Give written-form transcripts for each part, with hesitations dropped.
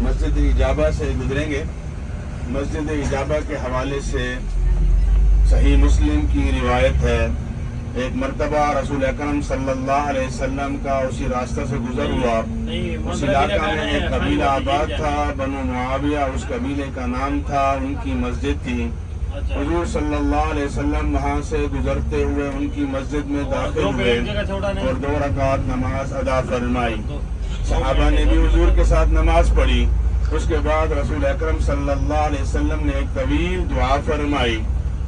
مسجد اجابہ سے گزریں گے۔ مسجد اجابہ کے حوالے سے صحیح مسلم کی روایت ہے، ایک مرتبہ رسول اکرم صلی اللہ علیہ وسلم کا اسی راستہ سے گزر ہوا۔ اس علاقہ میں ایک قبیلہ آباد تھا، بنو معاویہ اس قبیلے کا نام تھا، ان کی مسجد تھی۔ حضور صلی اللہ علیہ وسلم وہاں سے گزرتے ہوئے ان کی مسجد میں داخل ہوئے اور 2 رکعت نماز ادا فرمائی۔ صحابہ نے بھی حضور کے ساتھ نماز پڑھی۔ اس کے بعد رسول اکرم صلی اللہ علیہ وسلم نے ایک طویل دعا فرمائی،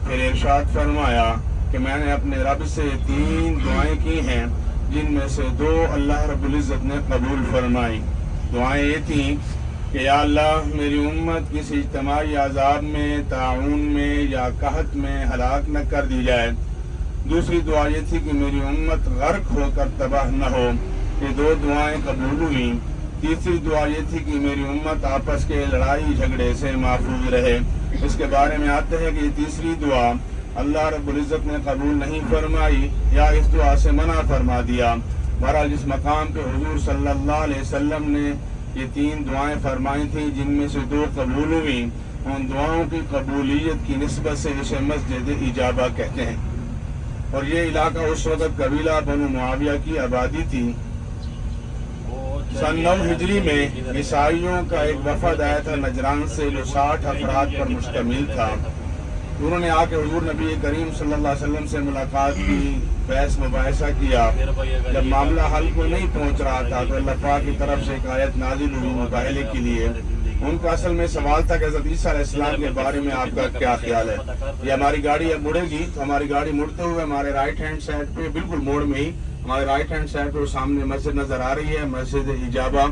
پھر ارشاد فرمایا کہ میں نے اپنے رب سے 3 دعائیں کی ہیں، جن میں سے 2 اللہ رب العزت نے قبول فرمائی۔ دعائیں یہ تھیں کہ یا اللہ میری امت کسی اجتماعی عذاب میں، طاعون میں یا قحط میں ہلاک نہ کر دی جائے۔ دوسری دعا یہ تھی کہ میری امت غرق ہو کر تباہ نہ ہو۔ یہ 2 دعائیں قبول ہوئیں۔ تیسری دعا یہ تھی کہ میری امت آپس کے لڑائی جھگڑے سے محفوظ رہے۔ اس کے بارے میں آتے ہیں کہ یہ تیسری دعا اللہ رب العزت نے قبول نہیں فرمائی یا اس دعا سے منع فرما دیا۔ بہرحال جس مقام پہ حضور صلی اللہ علیہ وسلم نے یہ 3 دعائیں فرمائی تھیں، جن میں سے 2 قبول ہوئیں، ان دعاؤں کی قبولیت کی نسبت سے اسے مسجد اجابہ کہتے ہیں۔ اور یہ علاقہ اس وقت قبیلہ بنو معاویہ کی آبادی تھی۔ سن 9 ہجری میں عیسائیوں کا ایک وفد آیا تھا نجران سے، جو 60 افراد پر مشتمل تھا۔ انہوں نے آ کے حضور نبی کریم صلی اللہ علیہ وسلم سے ملاقات کی، بحث مباحثہ کیا۔ جب معاملہ حل کو نہیں پہنچ رہا تھا تو اللہ پاک کی طرف سے ایک آیت نازل ہوئی مباحلے کے لیے۔ ان کا اصل میں سوال تھا کہ حضرت عیسیٰ علیہ السلام کے بارے میں آپ کا کیا خیال ہے؟ یہ ہماری گاڑی اب مڑے گی تو ہماری گاڑی مڑتے ہوئے ہمارے رائٹ ہینڈ سائڈ پہ، بالکل موڑ میں ہی ہمارے رائٹ ہینڈ سائڈ پہ سامنے مسجد نظر آ رہی ہے، مسجد اجابہ۔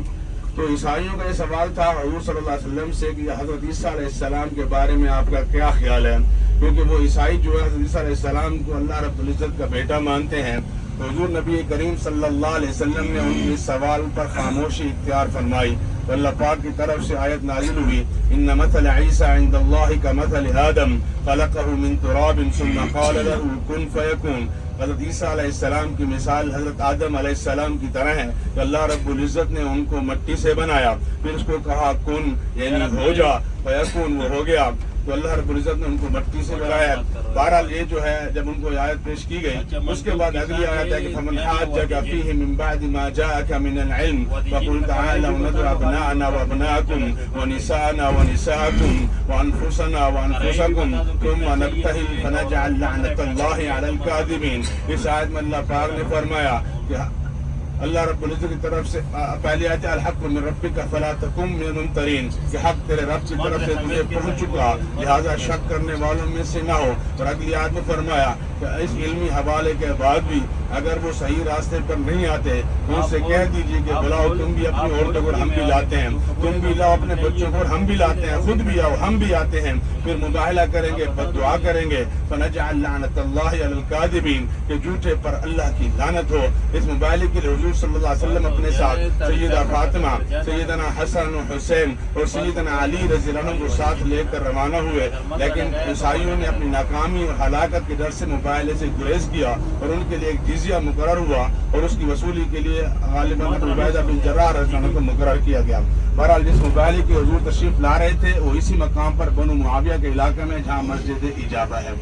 تو عیسائیوں کا یہ سوال تھا حضور صلی اللہ علیہ وسلم سے کہ حضرت عیسیٰ علیہ السلام کے بارے میں آپ کا کیا خیال ہے؟ کیونکہ وہ عیسائی جو ہے حضرت عیسیٰ علیہ السلام کو اللہ رب العزت کا بیٹا مانتے ہیں۔ تو حضور نبی کریم صلی اللہ علیہ وسلم نے ان کے اس سوال پر خاموشی اختیار فرمائی تو اللہ پاک کی طرف سے آیت نازل ہوئی، ان مثل عیسیٰ عند اللہ کمثل آدم خلقہ من تراب ثم قال له کن فیکون۔ حضرت عیسیٰ علیہ السلام کی مثال حضرت آدم علیہ السلام کی طرح ہے کہ اللہ رب العزت نے ان کو مٹی سے بنایا، پھر اس کو کہا کن یعنی ہو جا، فیکون وہ ہو گیا۔ تو اللہ رب العزت نے ان کو مٹی سے بنایا۔ بہرحال یہ جو ہے جب ان کو آیت پیش کی گئی، اس کے بعد اگلی آیت ہے کہ فمن حاجک فیہ من بعد ما جاءک من العلم فقل تعالوا ندعو ابناءنا وابناءکم ونساءنا ونساءکم وانفسنا وانفسکم ثم نبتہل فنجعل لعنۃ اللہ علی الکاذبین۔ اس آیت میں اللہ پاک نے فرمایا کہ اللہ رب العزت کی طرف سے پہلی آیت الحق من ربک فلا تکن من الممترین، کہ حق تیرے رب کی طرف سے تجھے پہنچ چکا، لہذا شک کرنے والوں میں سے نہ ہو۔ اور اگلی آیت میں فرمایا کہ اس علمی حوالے کے بعد بھی اگر وہ صحیح راستے پر نہیں آتے تو ان سے کہہ دیجیے کہ بلاؤ تم بھی اپنی عورتوں کو، ہم بھی لاتے ہیں، تم بھی لاؤ اپنے بچوں کو، ہم بھی لاتے ہیں، خود بھی آؤ ہم بھی آتے ہیں، پھر مباہلہ کریں گے، بد دعا کریں گے، فنجعل لعنۃ اللہ علی الکاذبین، کہ جھوٹے پر اللہ کی لعنت ہو۔ اس مباہلے کے لیے حضور صلی اللہ علیہ وسلم اپنے ساتھ سیدہ فاطمہ، سیدنا حسن و حسین اور سیدنا علی رضی اللہ عنہ کو ساتھ لے کر روانہ ہوئے، لیکن عیسائیوں نے اپنی ناکامی اور ہلاکت کے ڈر سے مباہلے سے گریز کیا اور ان کے لیے ایک جزیہ مقرر ہوا اور اس کی وصولی کے لیے غالباً ابو عبیدہ بن جراح رضی اللہ عنہ کو مقرر کیا گیا۔ بہرحال جس مباہلے کے حضور تشریف لا رہے تھے وہ اسی مقام پر بنو معاویہ کے علاقے میں جہاں مسجد اجابہ ہے۔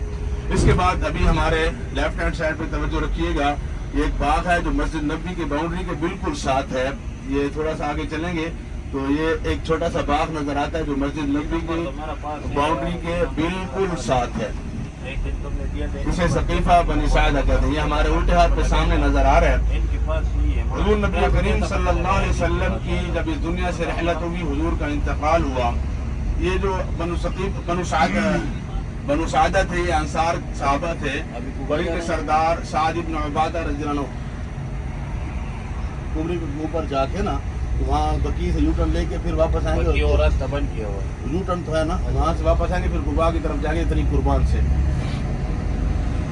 اس کے بعد ابھی ہمارے لیفٹ ہینڈ سائڈ پہ توجہ رکھیے گا، یہ ایک باغ ہے جو مسجد نبوی کی باؤنڈری کے بالکل ساتھ ہے۔ یہ تھوڑا سا آگے چلیں گے تو یہ ایک چھوٹا سا باغ نظر آتا ہے جو مسجد نبوی کی باؤنڈری کے بالکل ساتھ ہے، اسے ثقیفہ بنی ساعدہ کہتے ہیں۔ یہ ہمارے الٹے ہاتھ پہ سامنے نظر آ رہا ہے۔ حضور نبی کریم صلی اللہ علیہ وسلم کی جب اس دنیا سے رحلت ہوئی، حضور کا انتقال ہوا، یہ جو بنو سعدہ تھے، یہ انصار صحابہ تھے، بڑی کے سردار سعد بن عبادہ رضی اللہ عنہ کوبری کے اوپر جا کے نا وہاں بقی سے یو ٹرن لے کے پھر واپس آئیں گے، یو ٹرن تو ہے نا، وہاں سے واپس آئیں گے پھر قباء کی طرف جائیں گے طریق قربان سے۔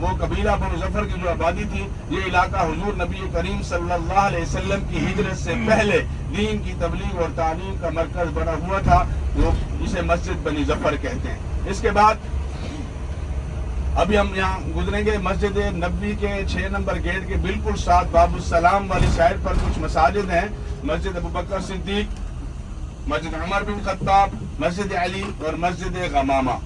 وہ قبیلہ بنو ظفر کی جو آبادی تھی، یہ علاقہ حضور نبی کریم صلی اللہ علیہ وسلم کی ہجرت سے پہلے دین کی تبلیغ اور تعلیم کا مرکز بنا ہوا تھا، وہ اسے مسجد بنی ظفر کہتے ہیں۔ اس کے بعد ابھی ہم یہاں گزریں گے مسجد نبوی کے 6 نمبر گیٹ کے بالکل ساتھ باب السلام والی سائڈ پر کچھ مساجد ہیں، مسجد ابوبکر صدیق، مسجد عمر بن خطاب، مسجد علی اور مسجد غمامہ۔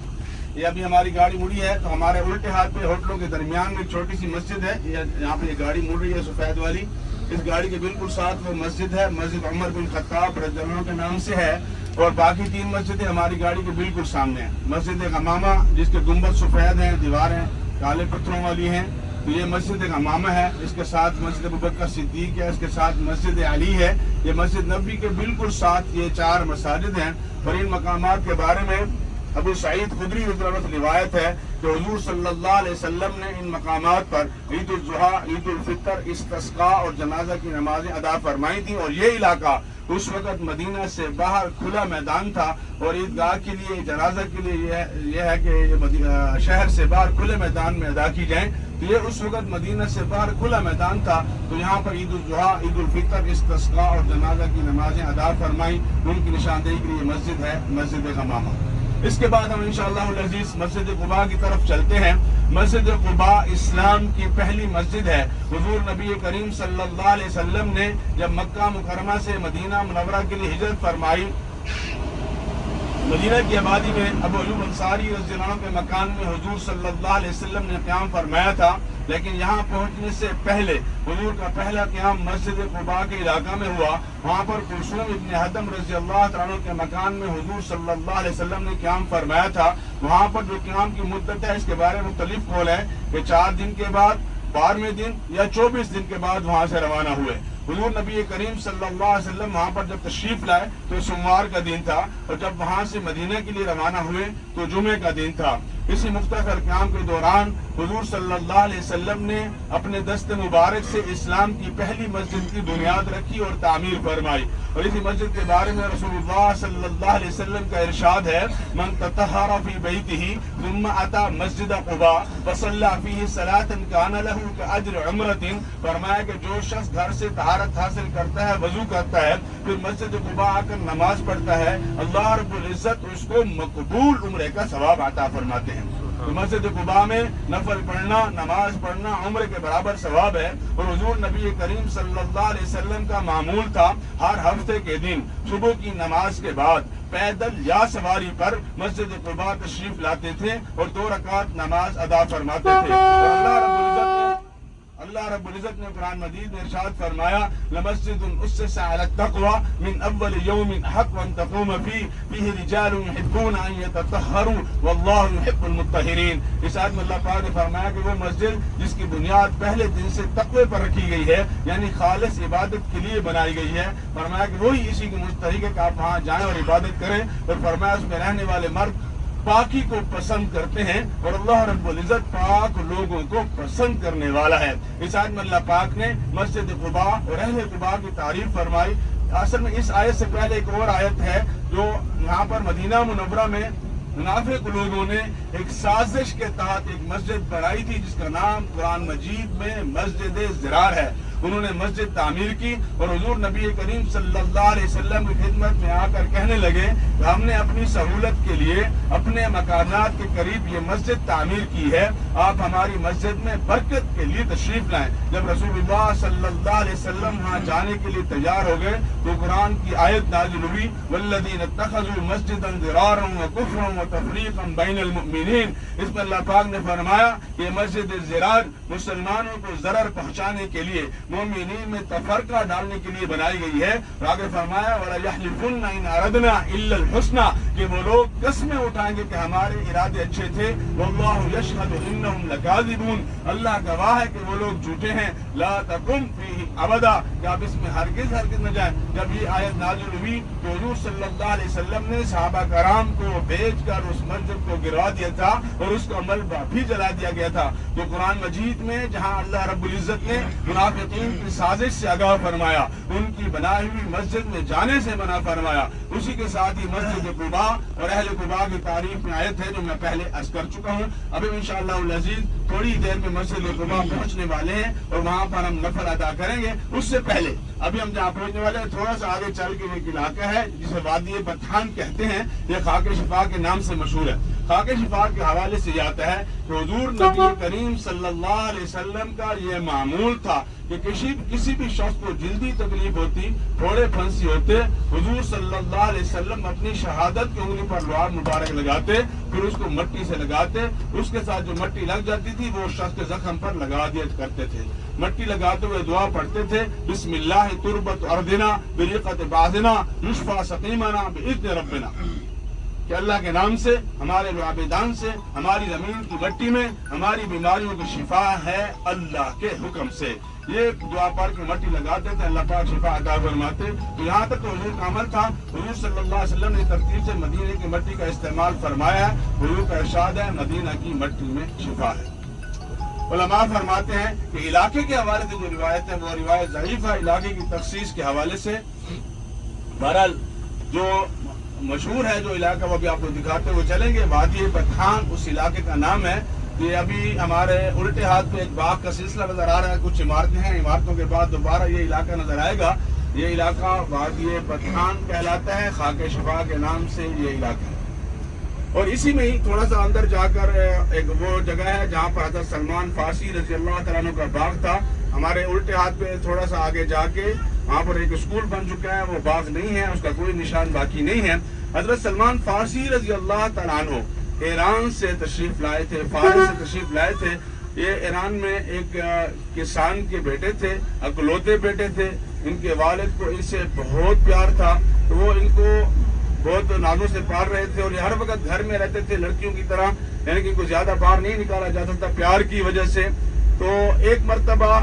یہ ابھی ہماری گاڑی مڑی ہے تو ہمارے الٹے ہاتھ پہ ہوٹلوں کے درمیان میں ایک چھوٹی سی مسجد ہے، یہاں پہ یہ گاڑی مڑ رہی ہے سفید والی، اس گاڑی کے بالکل ساتھ وہ مسجد ہے، مسجد عمر بن خطاب رضی اللہ عنہ کے نام سے ہے، اور باقی 3 مسجدیں ہماری گاڑی کے بالکل سامنے ہیں۔ مسجد غمامہ جس کے گنبد سفید ہیں، دیواریں کالے پتھروں والی ہیں، تو یہ مسجد غمامہ ہے، اس کے ساتھ مسجد ابوبکر صدیق ہے، اس کے ساتھ مسجد علی ہے، یہ مسجد نبوی کے بالکل ساتھ یہ 4 مساجد ہیں۔ اور ان مقامات کے بارے میں ابو سعید خدری رضی اللہ عنہ روایت ہے کہ حضور صلی اللہ علیہ وسلم نے ان مقامات پر عید الاضحیٰ، عید الفطر، استسقاء اور جنازہ کی نمازیں ادا فرمائی تھیں، اور یہ علاقہ اس وقت مدینہ سے باہر کھلا میدان تھا، اور عیدگاہ کے لیے، جنازہ کے لیے یہ ہے کہ یہ شہر سے باہر کھلے میدان میں ادا کی جائیں، تو یہ اس وقت مدینہ سے باہر کھلا میدان تھا، تو یہاں پر عید الاضحیٰ، عید الفطر، استسقاء اور جنازہ کی نمازیں ادا فرمائیں، ان کی نشاندہی کے لیے مسجد ہے مسجد غمامہ۔ اس کے بعد ہم انشاءاللہ العزیز مسجد قباء کی طرف چلتے ہیں۔ مسجد قباء اسلام کی پہلی مسجد ہے۔ حضور نبی کریم صلی اللہ علیہ وسلم نے جب مکہ مکرمہ سے مدینہ منورہ کے لیے ہجرت فرمائی، مدینہ کی آبادی میں ابو ایوب انصاری رضی اللہ عنہ کے مکان میں حضور صلی اللہ علیہ وسلم نے قیام فرمایا تھا، لیکن یہاں پہنچنے سے پہلے حضور کا پہلا قیام مسجد قباء کے علاقہ میں ہوا۔ وہاں پر کلثوم ابن حدم رضی اللہ تعالیٰ کے مکان میں حضور صلی اللہ علیہ وسلم نے قیام فرمایا تھا۔ وہاں پر جو قیام کی مدت ہے اس کے بارے میں مختلف قول ہے کہ 4 دن کے بعد، 12ویں دن یا 24 دن کے بعد وہاں سے روانہ ہوئے۔ حضور نبی کریم صلی اللہ علیہ وسلم وہاں پر جب تشریف لائے تو سوموار کا دن تھا، اور جب وہاں سے مدینہ کے لیے روانہ ہوئے تو جمعے کا دن تھا۔ اسی مختصر قیام کے دوران حضور صلی اللہ علیہ وسلم نے اپنے دست مبارک سے اسلام کی پہلی مسجد کی بنیاد رکھی اور تعمیر فرمائی، اور اسی مسجد کے بارے میں رسول اللہ صلی اللہ علیہ وسلم کا ارشاد ہے، من تطہر فی بیتہ ثم اتی مسجد قباء فصلی فیہ صلاۃ کان لہ کاجر عمرۃ، فرمایا کہ جو شخص گھر سے طہارت حاصل کرتا ہے، وضو کرتا ہے، پھر مسجد قباء آ کر نماز پڑھتا ہے، اللہ رب العزت اس کو مقبول عمرے کا ثواب عطا فرماتے ہیں۔ تو مسجد قباء میں نفل پڑھنا، نماز پڑھنا عمرے کے برابر ثواب ہے، اور حضور نبی کریم صلی اللہ علیہ وسلم کا معمول تھا ہر ہفتے کے دن صبح کی نماز کے بعد پیدل یا سواری پر مسجد قباء تشریف لاتے تھے اور 2 رکعت نماز ادا فرماتے تھے۔ اور اللہ رب العزت نے قرآن مجید میں ارشاد فرمایا، لمسجد اسس علی التقوی من اول یوم حق ان تقوم فیہ رجال یحبون ان یتطہروا واللہ یحب المطہرین۔ اس آیت میں اللہ پاک نے فرمایا کہ وہ مسجد جس کی بنیاد پہلے دن سے تقوی پر رکھی گئی ہے، یعنی خالص عبادت کے لیے بنائی گئی ہے، فرمایا کہ وہی اسی کی مستحق ہے کہ آپ وہاں جائیں اور عبادت کریں، اور فرمایا اس میں رہنے والے مرد پاکی کو پسند کرتے ہیں، اور اللہ رب العزت پاک لوگوں کو پسند کرنے والا ہے۔ اس آیت میں اللہ پاک نے مسجد قباء اور اہل قباء کی تعریف فرمائی۔ اصل میں اس آیت سے پہلے ایک اور آیت ہے جو یہاں پر مدینہ منورہ میں منافق لوگوں نے ایک سازش کے تحت ایک مسجد بنائی تھی جس کا نام قرآن مجید میں مسجد ضرار ہے۔ انہوں نے مسجد تعمیر کی اور حضور نبی کریم صلی اللہ علیہ وسلم کی خدمت میں آ کر کہنے لگے کہ ہم نے اپنی سہولت کے لیے اپنے مکانات کے قریب یہ مسجد تعمیر کی ہے، آپ ہماری مسجد میں برکت کے لیے تشریف لائیں۔ جب رسول اللہ صلی اللہ علیہ وسلم وہاں جانے کے لیے تیار ہو گئے تو قرآن کی آیت نازل ہوئی، والذین اتخذوا مسجدا ضرارا وکفرا وتفریقا بین المؤمنین۔ اس میں اللہ پاک نے فرمایا کہ مسجد ضرار مسلمانوں کو ضرر پہنچانے کے لیے، مومنین میں تفرقہ ڈالنے کے لیے بنائی گئی ہے، اور آگے فرمایا وَلَا يَحْلِفُنَّ إِنْ أَرَدْنَا إِلَّا الْحُسْنَى، کہ وہ لوگ قسمیں اٹھائیں گے کہ ہمارے ارادے اچھے تھے، وَاللَّهُ يَشْهَدُ إِنَّهُمْ لَكَاذِبُونَ، اللہ گواہ ہے کہ وہ لوگ جھوٹے ہیں، لَا تَقُمْ فِيهِ أَبَدًا، کہ آپ اس میں ہرگز نہ جائیں۔ جب یہ آیت نازل ہوئی تو حضور صلی اللہ علیہ وسلم نے صحابہ کرام کو بھیج کر اس مسجد کو گروا دیا تھا اور اس کا ملبہ بھی جلا دیا گیا تھا۔ تو قرآن مجید میں جہاں اللہ رب العزت نے منافقین کی سازش سے آگاہ فرمایا، ان کی بنائی ہوئی مسجد میں جانے سے منع فرمایا، اسی کے ساتھ ہی مسجد قباء اور اہل قباء کی تعریف میں آیت ہے جو میں پہلے عرض کر چکا ہوں۔ ابھی انشاءاللہ العزیز تھوڑی دیر میں مسجد قباء پہنچنے والے ہیں اور وہاں پر ہم نفل ادا کریں گے۔ اس سے پہلے ابھی ہم جہاں پہنچنے والے ہیں تھوڑا سا آگے چل کے ایک علاقہ ہے جسے وادی بطحان کہتے ہیں، یہ خاک شفا کے نام سے مشہور ہے۔ خاک شفا کے حوالے سے یہ آتا ہے کہ حضور نبی کریم صلی اللہ علیہ وسلم کا یہ معمول تھا کہ کسی بھی شخص کو جلدی تکلیف ہوتی، تھوڑے پھنسی ہوتے، حضور صلی اللہ علیہ وسلم اپنی شہادت کی انگلی پر لعاب مبارک لگاتے، پھر اس کو مٹی سے لگاتے، اس کے ساتھ جو مٹی لگ جاتی تھی وہ شخص کے زخم پر لگا دیا کرتے تھے۔ مٹی لگاتے ہوئے دعا پڑھتے تھے، بسم اللہ تربت اردنا بریقت بعضنا یشفا سقیمنا باذن ربنا، کہ اللہ کے نام سے، ہمارے عابدان سے، ہماری زمین کی مٹی میں ہماری بیماریوں کی شفا ہے اللہ کے حکم سے۔ یہ دعا پڑھ کے مٹی لگاتے تھے، اللہ پاک شفا عطا فرماتے۔ تو یہاں تک تو حضور کا عمل تھا، حضور صلی اللہ علیہ وسلم نے ترتیب سے مدینے کی مٹی کا استعمال فرمایا ہے۔ حضور کا ارشاد ہے مدینہ کی مٹی میں شفا ہے۔ علماء فرماتے ہیں کہ علاقے کے حوالے سے جو روایت ہے وہ روایت ضعیف ہے، علاقے کی تخصیص کے حوالے سے۔ بہرحال جو مشہور ہے جو علاقہ وہ بھی آپ کو دکھاتے ہوئے چلیں گے، وادی بطحان اس علاقے کا نام ہے۔ یہ ابھی ہمارے الٹے ہاتھ پہ ایک باغ کا سلسلہ نظر آ رہا ہے، کچھ عمارتیں ہیں، عمارتوں کے بعد دوبارہ یہ علاقہ نظر آئے گا۔ یہ علاقہ وادی بطحان کہلاتا ہے، خاک شفا کے نام سے یہ علاقہ ہے۔ اور اسی میں ہی تھوڑا سا اندر جا کر ایک وہ جگہ ہے جہاں پر حضرت سلمان فارسی رضی اللہ تعالیٰ عنہ کا باغ تھا۔ ہمارے الٹے ہاتھ پہ تھوڑا سا آگے جا کے وہاں پر ایک اسکول بن چکا ہے، وہ باغ نہیں ہے، اس کا کوئی نشان باقی نہیں ہے۔ حضرت سلمان فارسی رضی اللہ تعالیٰ عنہ ایران سے تشریف لائے تھے، فارس سے تشریف لائے تھے۔ یہ ایران میں ایک کسان کے بیٹے تھے، اکلوتے بیٹے تھے۔ ان کے والد کو ان سے بہت پیار تھا، تو وہ ان کو بہت نازوں سے پال رہے تھے، اور یہ ہر وقت گھر میں رہتے تھے لڑکیوں کی طرح، یعنی کہ ان کو زیادہ باہر نہیں نکالا جاتا تھا پیار کی وجہ سے۔ تو ایک مرتبہ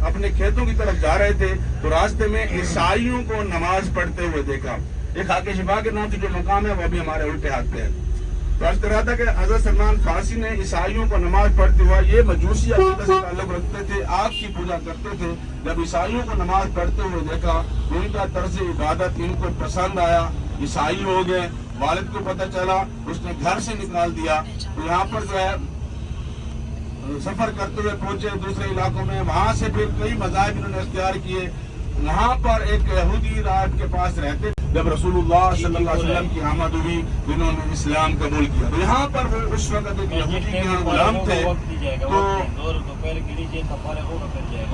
اپنے کھیتوں کی طرف جا رہے تھے تو راستے میں عیسائیوں کو نماز پڑھتے ہوئے دیکھا۔ ایک خاک شفا کے نام سے جو مقام ہے وہ بھی ہمارے الٹے ہاتھ پہ ہے۔ تو عرض کر رہا تھا کہ حضرت سلمان فارسی نے عیسائیوں کو نماز پڑھتے ہوا، یہ مجوسی عقیدہ سے تعلق رکھتے تھے، آگ کی پوجا کرتے تھے، جب عیسائیوں کو نماز پڑھتے ہوئے دیکھا ان کا طرز عبادت ان کو پسند آیا، عیسائی ہو گئے۔ والد کو پتہ چلا، اس نے گھر سے نکال دیا۔ تو یہاں پر جو ہے سفر کرتے ہوئے پہنچے دوسرے علاقوں میں، وہاں سے پھر کئی مذاہب انہوں نے اختیار کیے۔ وہاں پر ایک یہودی راہب کے پاس رہتے، جب رسول اللہ صلی اللہ علیہ وسلم کی آمد ہوئی انہوں نے اسلام قبول کیا۔ تو یہاں پر وہ اس وقت ایک یہودی کے یہاں غلام تھے، تو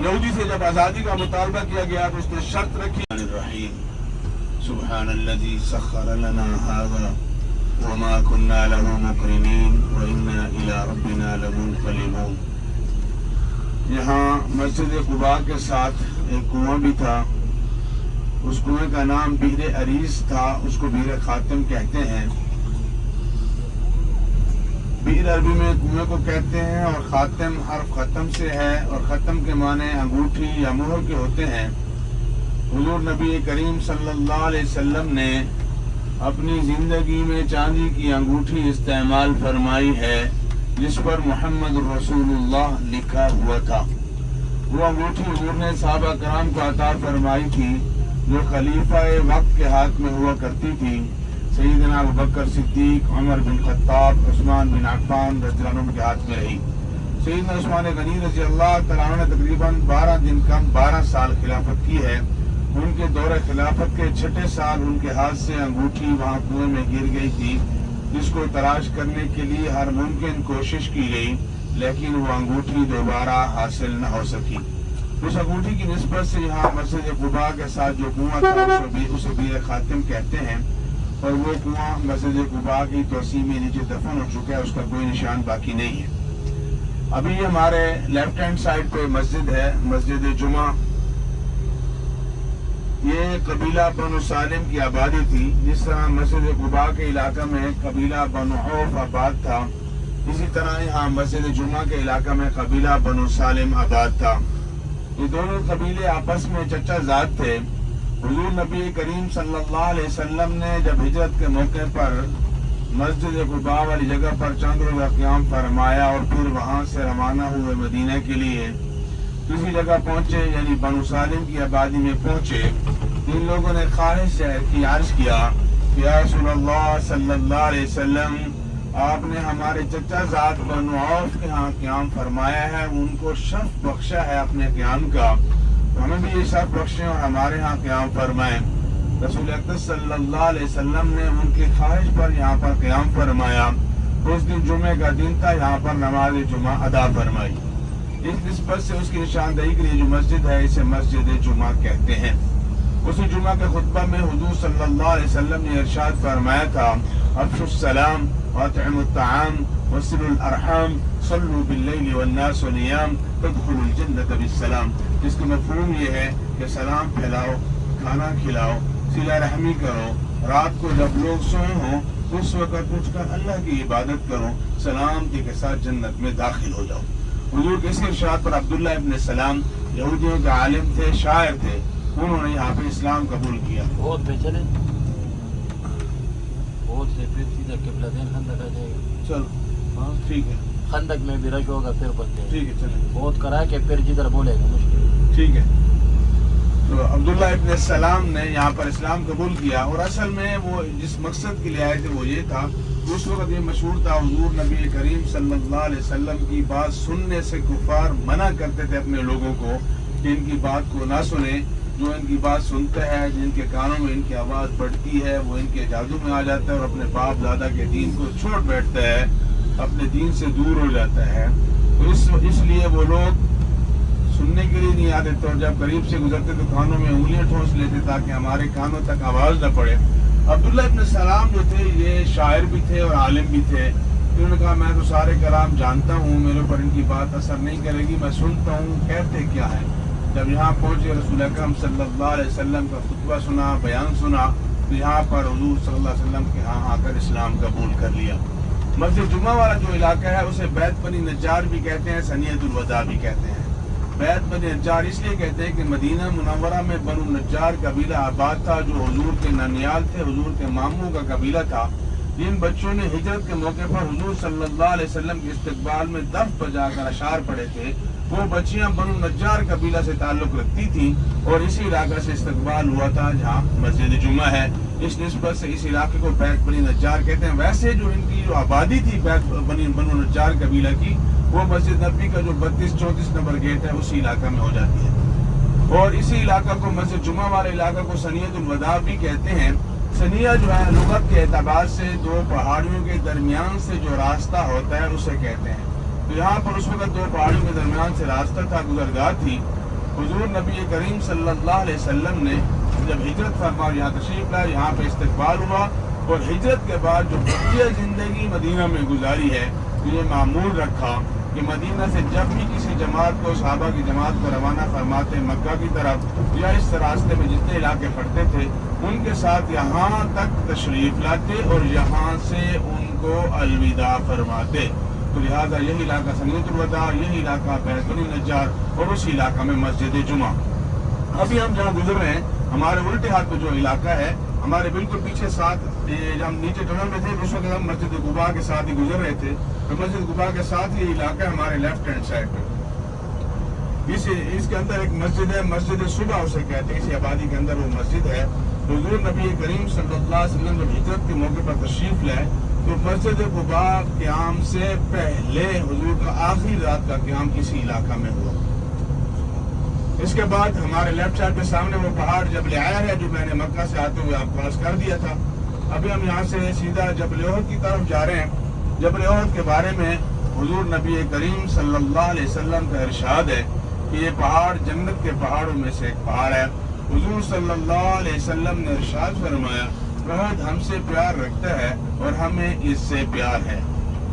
یہودی سے جب آزادی کا مطالبہ کیا گیا تو اس نے شرط رکھی، سبحان الذی سخر لنا هذا وما كنا له مقرنين وإنا إلى ربنا لمنقلبون۔ یہاں مسجد قباء کے ساتھ ایک کنواں بھی تھا، اس کنویں کا نام بئر عریس تھا، اس کو بئر خاتم کہتے ہیں۔ بئر عربی میں کنویں کو کہتے ہیں، اور خاتم حرف ختم سے ہے، اور ختم کے معنی انگوٹھی یا مہر کے ہوتے ہیں۔ حضور نبی کریم صلی اللہ علیہ وسلم نے اپنی زندگی میں چاندی کی انگوٹھی استعمال فرمائی ہے جس پر محمد رسول اللہ لکھا ہوا تھا۔ وہ انگوٹھی حضور نے صحابہ کرام کو عطا فرمائی تھی جو خلیفہ وقت کے ہاتھ میں ہوا کرتی تھی۔ سیدنا ابوبکر صدیق، عمر بن خطاب، عثمان بن عفان رضی اللہ عنہ کے ہاتھ میں رہی۔ سیدنا عثمان غنی رضی اللہ تعالیٰ عنہ نے تقریباً 12 سال خلافت کی ہے۔ ان کے دور خلافت کے 6 سال ان کے ہاتھ سے انگوٹھی وہاں کنویں میں گر گئی تھی، جس کو تلاش کرنے کے لیے ہر ممکن کوشش کی گئی، لیکن وہ انگوٹھی دوبارہ حاصل نہ ہو سکی۔ اس انگوٹھی کی نسبت سے یہاں مسجد قباء کے ساتھ جو کنواں تھا اسے بئر خاتم کہتے ہیں، اور وہ کنواں مسجد قباء کی توسیع میں نیچے دفن ہو چکا ہے، اس کا کوئی نشان باقی نہیں ہے۔ ابھی ہمارے لیفٹ ہینڈ سائڈ پہ مسجد ہے، مسجد جمعہ۔ یہ قبیلہ بنو سالم کی آبادی تھی، جس طرح مسجد قباء کے علاقہ میں قبیلہ بنو عوف آباد تھا، اسی طرح یہاں مسجد جمعہ کے علاقہ میں قبیلہ بنو سالم آباد تھا۔ یہ دونوں قبیلے آپس میں چچا زاد تھے۔ حضور نبی کریم صلی اللہ علیہ وسلم نے جب ہجرت کے موقع پر مسجد قباء والی جگہ پر چند روزہ قیام فرمایا اور پھر وہاں سے روانہ ہوئے مدینہ کے لیے، کسی جگہ پہنچے یعنی بنو سالم کی آبادی میں پہنچے، ان لوگوں نے خواہش کی عرض کیا کہ یا رسول اللہ صلی اللہ علیہ وسلم، آپ نے ہمارے چچا زاد بنو عوف کے ہاں قیام فرمایا ہے، ان کو شرف بخشا ہے اپنے قیام کا، تو ہمیں بھی یہ شرف بخشیں اور ہمارے ہاں قیام فرمائیں۔ رسول اکرم صلی اللہ علیہ وسلم نے ان کی خواہش پر یہاں پر قیام فرمایا، اس دن جمعے کا دن تھا، یہاں پر نماز جمعہ ادا فرمائی۔ اس نسبت سے اس کی نشاندہی کے لیے جو مسجد ہے اسے مسجد جمعہ کہتے ہیں۔ اسی جمعہ کے خطبہ میں حضور صلی اللہ علیہ وسلم نے ارشاد فرمایا تھا، افشوا السلام واطعموا الطعام وصلوا الارحام صلوا باللیل والناس نیام تدخلوا الجنۃ بالسلام، جس کا مفہوم یہ ہے کہ سلام پھیلاؤ، کھانا کھلاؤ، صلہ رحمی کرو، رات کو جب لوگ سوئے ہوں اس وقت اٹھ کر اللہ کی عبادت کرو، سلامتی کے ساتھ جنت میں داخل ہو جاؤ۔ حضور کے اس ارشاد پر عبداللہ ابن سلام یہودیوں کے عالم تھے، شاعر تھے، انہوں نے یہاں پہ اسلام قبول کیا۔ بہت پہ چلے بہت سے پھر سیدھا قبلہ دین خندق آ جائے گا۔ چلو ہاں ٹھیک ہے، خندق میں بھی رش ہوگا پھر بن جائے گا۔ ٹھیک ہے چلیں بہت کرا کے پھر جدھر بولے گا مشکل۔ ٹھیک ہے۔ تو عبداللہ ابن السلام نے یہاں پر اسلام قبول کیا، اور اصل میں وہ جس مقصد کے لیے آئے تھے وہ یہ تھا، اس وقت یہ مشہور تھا حضور نبی کریم صلی اللہ علیہ وسلم کی بات سننے سے کفار منع کرتے تھے اپنے لوگوں کو کہ ان کی بات کو نہ سنیں۔ جو ان کی بات سنتا ہے، جن کے کانوں میں ان کی آواز بڑھتی ہے، وہ ان کے جادو میں آ جاتا ہے اور اپنے باپ دادا کے دین کو چھوڑ بیٹھتا ہے، اپنے دین سے دور ہو جاتا ہے۔ تو اس لیے وہ لوگ سننے کے لیے نہیں آتے، تو جب قریب سے گزرتے تو کانوں میں انگلیاں ٹھونس لیتے تاکہ ہمارے کانوں تک آواز نہ پڑے۔ عبداللہ ابن السلام جو تھے یہ شاعر بھی تھے اور عالم بھی تھے، انہوں نے کہا میں تو سارے کلام جانتا ہوں، میرے اوپر ان کی بات اثر نہیں کرے گی، میں سنتا ہوں کہتے کیا ہے۔ جب یہاں پہنچے رسول اکرم صلی اللہ علیہ وسلم کا خطبہ سنا، بیان سنا، تو یہاں پر حضور صلی اللہ علیہ وسلم کے ہاں آ کر اسلام قبول کر لیا۔ مسجد جمعہ والا جو علاقہ ہے اسے بیت بنی نجار بھی کہتے ہیں، ثنیۃ الوداع بھی کہتے ہیں۔ بیت بنی نجار اس لیے کہتے ہیں کہ مدینہ منورہ میں بنو نجار قبیلہ آباد تھا، جو حضور کے ننیال تھے، حضور کے ماموں کا قبیلہ تھا۔ جن بچوں نے ہجرت کے موقع پر حضور صلی اللہ علیہ وسلم کے استقبال میں دف بجا کر اشعار پڑھے تھے، وہ بچیاں بنو نجار قبیلہ سے تعلق رکھتی تھیں، اور اسی علاقہ سے استقبال ہوا تھا جہاں مسجد جمعہ ہے۔ اس نسبت سے اس علاقے کو بیت بنی نجار کہتے ہیں۔ ویسے جو ان کی جو آبادی تھی بیت بنو نجار قبیلہ کی، وہ مسجد نبی کا جو 32-34 نمبر گیٹ ہے اسی علاقہ میں ہو جاتی ہے، اور اسی علاقہ کو مسجد جمعہ والے علاقہ کو ثنیۃ الوداع بھی کہتے ہیں۔ ثنیہ جو ہے لغت کے اعتبار سے دو پہاڑیوں کے درمیان سے جو راستہ ہوتا ہے اسے کہتے ہیں۔ تو یہاں پر اس وقت دو پہاڑیوں کے درمیان سے راستہ تھا، گزرگاہ تھی۔ حضور نبی کریم صلی اللہ علیہ وسلم نے جب ہجرت فرما یہاں تشریف لائے، یہاں پہ استقبال ہوا، اور ہجرت کے بعد جو بقیہ زندگی مدینہ میں گزاری ہے تو یہ معمول رکھا کہ مدینہ سے جب بھی کسی جماعت کو، صحابہ کی جماعت کو روانہ فرماتے مکہ کی طرف یا اس راستے میں جتنے علاقے پڑتے تھے ان کے ساتھ یہاں تک تشریف لاتے اور یہاں سے ان کو الوداع فرماتے۔ تو لہٰذا یہی علاقہ ثنیۃ الوداع، یہی علاقہ بیت بنی نجار، اور اسی علاقہ میں مسجد جمعہ۔ ابھی ہم جہاں گزر رہے ہیں ہمارے الٹے ہاتھ میں جو علاقہ ہے، ہمارے بالکل پیچھے ساتھ جب ہم نیچے ٹنل میں تھے اس وقت ہم مسجد قباء کے ساتھ ہی گزر رہے تھے، تو مسجد قباء کے ساتھ یہ علاقہ ہے ہمارے لیفٹ ہینڈ سائڈ پہ۔ اس کے اندر ایک مسجد ہے، مسجد صبح اسے کہتے ہیں، اسی آبادی کے اندر وہ مسجد ہے۔ حضور نبی کریم صلی اللہ علیہ وسلم جب ہجرت کے موقع پر تشریف لائے تو مسجد قباء قیام سے پہلے حضور کا آخری رات کا قیام اسی علاقہ میں ہوا۔ اس کے بعد ہمارے لیفٹ سائڈ کے سامنے وہ پہاڑ جبل عائر ہے جو میں نے مکہ سے آتے ہوئے آپ کو عرض کر دیا تھا۔ ابھی ہم یہاں سے سیدھا جبل احد کی طرف جا رہے ہیں۔ جبل احد کے بارے میں حضور نبی کریم صلی اللہ علیہ وسلم کا ارشاد ہے کہ یہ پہاڑ جنت کے پہاڑوں میں سے ایک پہاڑ ہے۔ حضور صلی اللہ علیہ وسلم نے ارشاد فرمایا، احد ہم سے پیار رکھتا ہے اور ہمیں اس سے پیار ہے۔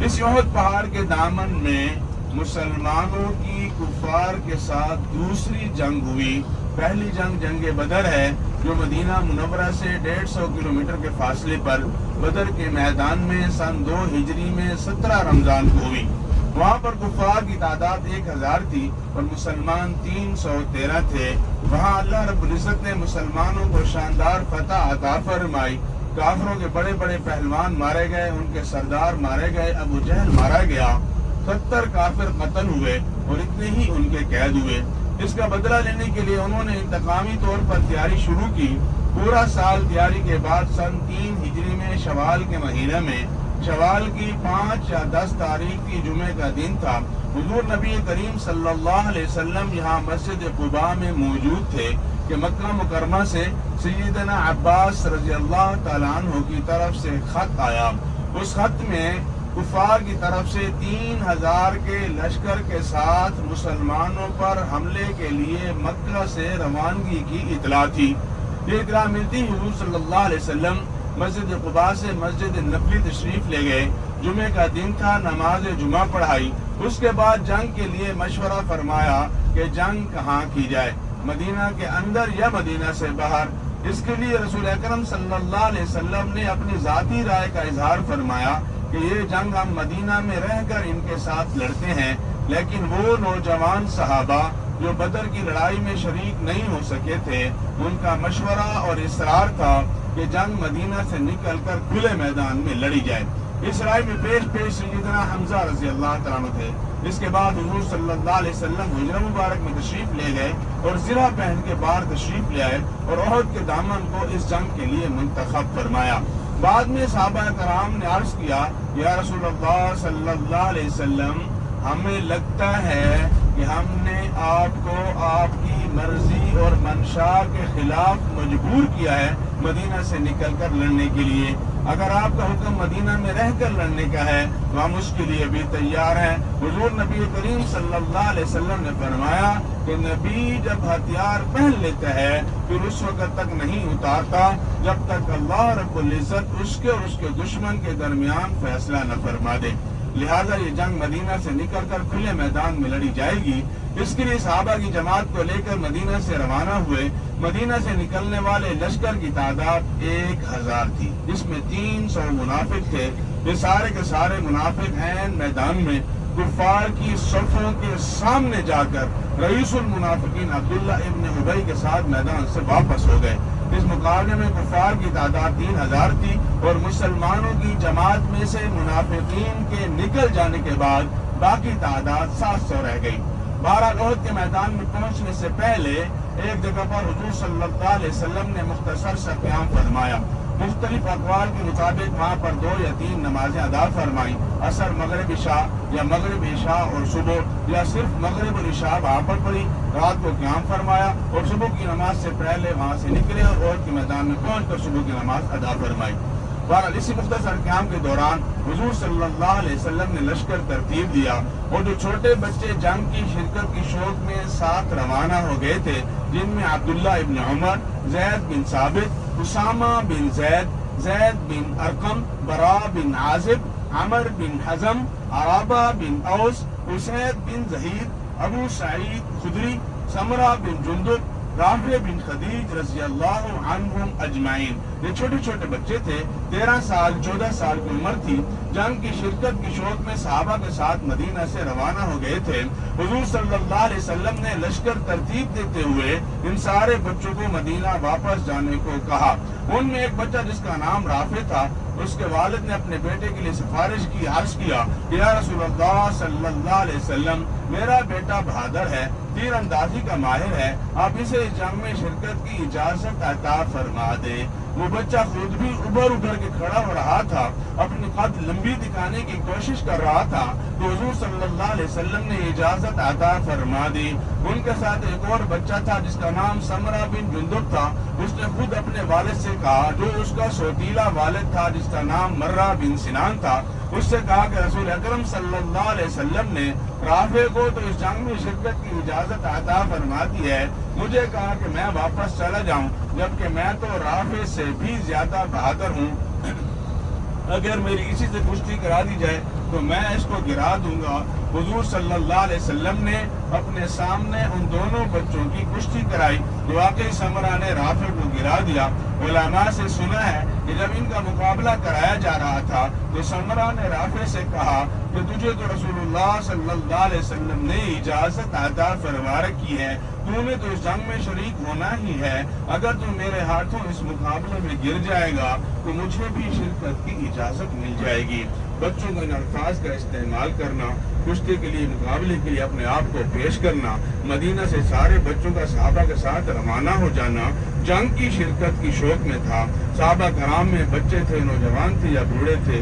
اس احد پہاڑ کے دامن میں مسلمانوں کی کفار کے ساتھ دوسری جنگ ہوئی۔ پہلی جنگ جنگ بدر ہے جو مدینہ منورہ سے 150 کلومیٹر کے فاصلے پر بدر کے میدان میں سن 2 ہجری میں 17 رمضان کو ہوئی۔ وہاں پر کفار کی تعداد 1000 تھی اور مسلمان 313 تھے۔ وہاں اللہ رب العزت نے مسلمانوں کو شاندار فتح عطا فرمائی۔ کافروں کے بڑے بڑے پہلوان مارے گئے، ان کے سردار مارے گئے، ابو جہل مارا گیا، 70 کافر قتل ہوئے اور اتنے ہی ان کے قید ہوئے۔ اس کا بدلہ لینے کے لیے انہوں نے انتقامی طور پر تیاری شروع کی۔ پورا سال تیاری کے بعد سن 3 ہجری میں شوال کے مہینہ میں شوال کی 5 یا 10 تاریخ کی جمعے کا دن تھا۔ حضور نبی کریم صلی اللہ علیہ وسلم یہاں مسجد قباء میں موجود تھے کہ مکہ مکرمہ سے سیدنا عباس رضی اللہ تعالیٰ عنہ کی طرف سے خط آیا۔ اس خط میں کفار کی طرف سے 3000 کے لشکر کے ساتھ مسلمانوں پر حملے کے لیے مکہ سے روانگی کی اطلاع تھی۔ یہ اطلاع ملتی حضور صلی اللہ علیہ وسلم مسجد قباء سے مسجد نبوی تشریف لے گئے۔ جمعے کا دن تھا، نماز جمعہ پڑھائی۔ اس کے بعد جنگ کے لیے مشورہ فرمایا کہ جنگ کہاں کی جائے، مدینہ کے اندر یا مدینہ سے باہر۔ اس کے لیے رسول اکرم صلی اللہ علیہ وسلم نے اپنی ذاتی رائے کا اظہار فرمایا کہ یہ جنگ ہم مدینہ میں رہ کر ان کے ساتھ لڑتے ہیں، لیکن وہ نوجوان صحابہ جو بدر کی لڑائی میں شریک نہیں ہو سکے تھے، ان کا مشورہ اور اصرار تھا کہ جنگ مدینہ سے نکل کر کھلے میدان میں لڑی جائے۔ اس رائے میں پیش سیدنا حمزہ رضی اللہ تعالیٰ عنہ تھے۔ اس کے بعد حضور صلی اللہ علیہ وسلم حجرہ مبارک میں تشریف لے گئے اور زرہ پہن کے باہر تشریف لے آئے اور احد کے دامن کو اس جنگ کے لیے منتخب فرمایا۔ بعد میں صحابہ کرام نے عرض کیا، یا رسول اللہ صلی اللہ علیہ وسلم، ہمیں لگتا ہے کہ ہم نے آپ کو آپ کی مرضی اور منشا کے خلاف مجبور کیا ہے مدینہ سے نکل کر لڑنے کے لیے۔ اگر آپ کا حکم مدینہ میں رہ کر لڑنے کا ہے تو ہم اس کے لیے بھی تیار ہیں۔ حضور نبی کریم صلی اللہ علیہ وسلم نے فرمایا کہ نبی جب ہتھیار پہن لیتا ہے پھر اس وقت تک نہیں اتارتا جب تک اللہ رب العزت اس کے اور اس کے دشمن کے درمیان فیصلہ نہ فرما دے۔ لہذا یہ جنگ مدینہ سے نکل کر کھلے میدان میں لڑی جائے گی۔ اس کے لیے صحابہ کی جماعت کو لے کر مدینہ سے روانہ ہوئے۔ مدینہ سے نکلنے والے لشکر کی تعداد 1000 تھی، جس میں 300 منافق تھے۔ یہ سارے کے سارے منافق ہیں میدان میں کفار کی صفوں کے سامنے جا کر رئیس المنافقین عبداللہ ابن ابی کے ساتھ میدان سے واپس ہو گئے۔ اس مقابلے میں کفار کی تعداد 3000 تھی اور مسلمانوں کی جماعت میں سے منافقین کے نکل جانے کے بعد باقی تعداد 700 رہ گئی۔ بہرحال احد کے میدان میں پہنچنے سے پہلے ایک جگہ پر حضور صلی اللہ علیہ وسلم نے مختصر سا قیام فرمایا۔ مختلف اقوال کے مطابق وہاں پر 2 یا 3 نمازیں ادا فرمائیں، عصر، مغرب، عشاء، یا مغرب، عشاء اور صبح، یا صرف مغرب اور عشاء وہاں پر پڑھی۔ رات کو قیام فرمایا اور صبح کی نماز سے پہلے وہاں سے نکلے اور احد کے میدان میں پہنچ کر صبح کی نماز ادا فرمائی۔ بہرحال اسی مختصر قیام کے دوران حضور صلی اللہ علیہ وسلم نے لشکر ترتیب دیا اور جو چھوٹے بچے جنگ کی شرکت کی شوق میں ساتھ روانہ ہو گئے تھے، جن میں عبداللہ ابن عمر، زید بن ثابت، اسامہ بن زید، زید بن ارقم، برا بن عازب، عمر بن حزم، عرابہ بن اوس، اسید بن زہید، ابو سعید خدری، سمرہ بن جندب، رافع بن خدیج رضی اللہ عنہم اجمعین، یہ چھوٹے چھوٹے بچے تھے، 13 سال 14 سال کی عمر تھی۔ جنگ کی شرکت کی شوق میں صحابہ کے ساتھ مدینہ سے روانہ ہو گئے تھے۔ حضور صلی اللہ علیہ وسلم نے لشکر ترتیب دیتے ہوئے ان سارے بچوں کو مدینہ واپس جانے کو کہا۔ ان میں ایک بچہ جس کا نام رافع تھا، اس کے والد نے اپنے بیٹے کے لیے سفارش کی، عرض کیا کہ یا رسول اللہ صلی اللہ علیہ وسلم، میرا بیٹا بہادر ہے، تیر اندازی کا ماہر ہے، آپ اسے اس جنگ میں شرکت کی اجازت عطا فرما دے۔ وہ بچہ خود بھی ابھر کے کھڑا ہو رہا تھا، اپنی قد لمبی دکھانے کی کوشش کر رہا تھا تو حضور صلی اللہ علیہ وسلم نے اجازت عطا فرما دی۔ ان کے ساتھ ایک اور بچہ تھا جس کا نام سمرہ بن جندب تھا۔ اس نے خود اپنے والد سے کہا، جو اس کا سوتیلا والد تھا جس کا نام مرہ بن سنان تھا، اس سے کہا کہ رسول اکرم صلی اللہ علیہ وسلم نے رافع کو تو اس جنگ میں شرکت کی اجازت عطا فرما دی ہے، مجھے کہا کہ میں واپس چلا جاؤں، جبکہ میں تو رافع سے بھی زیادہ بہادر ہوں۔ اگر میری اسی سے کشتی کرا دی جائے تو میں اس کو گرا دوں گا۔ حضور صلی اللہ علیہ وسلم نے اپنے سامنے ان دونوں بچوں کی کشتی کرائی، جو واقعی سمرہ نے رافع کو گرا دیا۔ علماء سے سنا ہے کہ جب ان کا مقابلہ کرایا جا رہا تھا تو سمرہ نے رافع سے کہا کہ تجھے تو رسول اللہ صلی اللہ علیہ وسلم نے اجازت عطا فرما رکھی ہے، تو نے تو اس جنگ میں شریک ہونا ہی ہے، اگر تو میرے ہاتھوں اس مقابلے میں گر جائے گا تو مجھے بھی شرکت کی اجازت مل جائے گی۔ بچوں کو ان الفاظ کا استعمال کرنا، کشتی کے لیے مقابلے کے لیے اپنے آپ کو پیش کرنا، مدینہ سے سارے بچوں کا صحابہ کے ساتھ روانہ ہو جانا، جنگ کی شرکت کی شوق میں تھا۔ صحابہ کرام میں بچے تھے، نوجوان تھے یا بوڑھے تھے،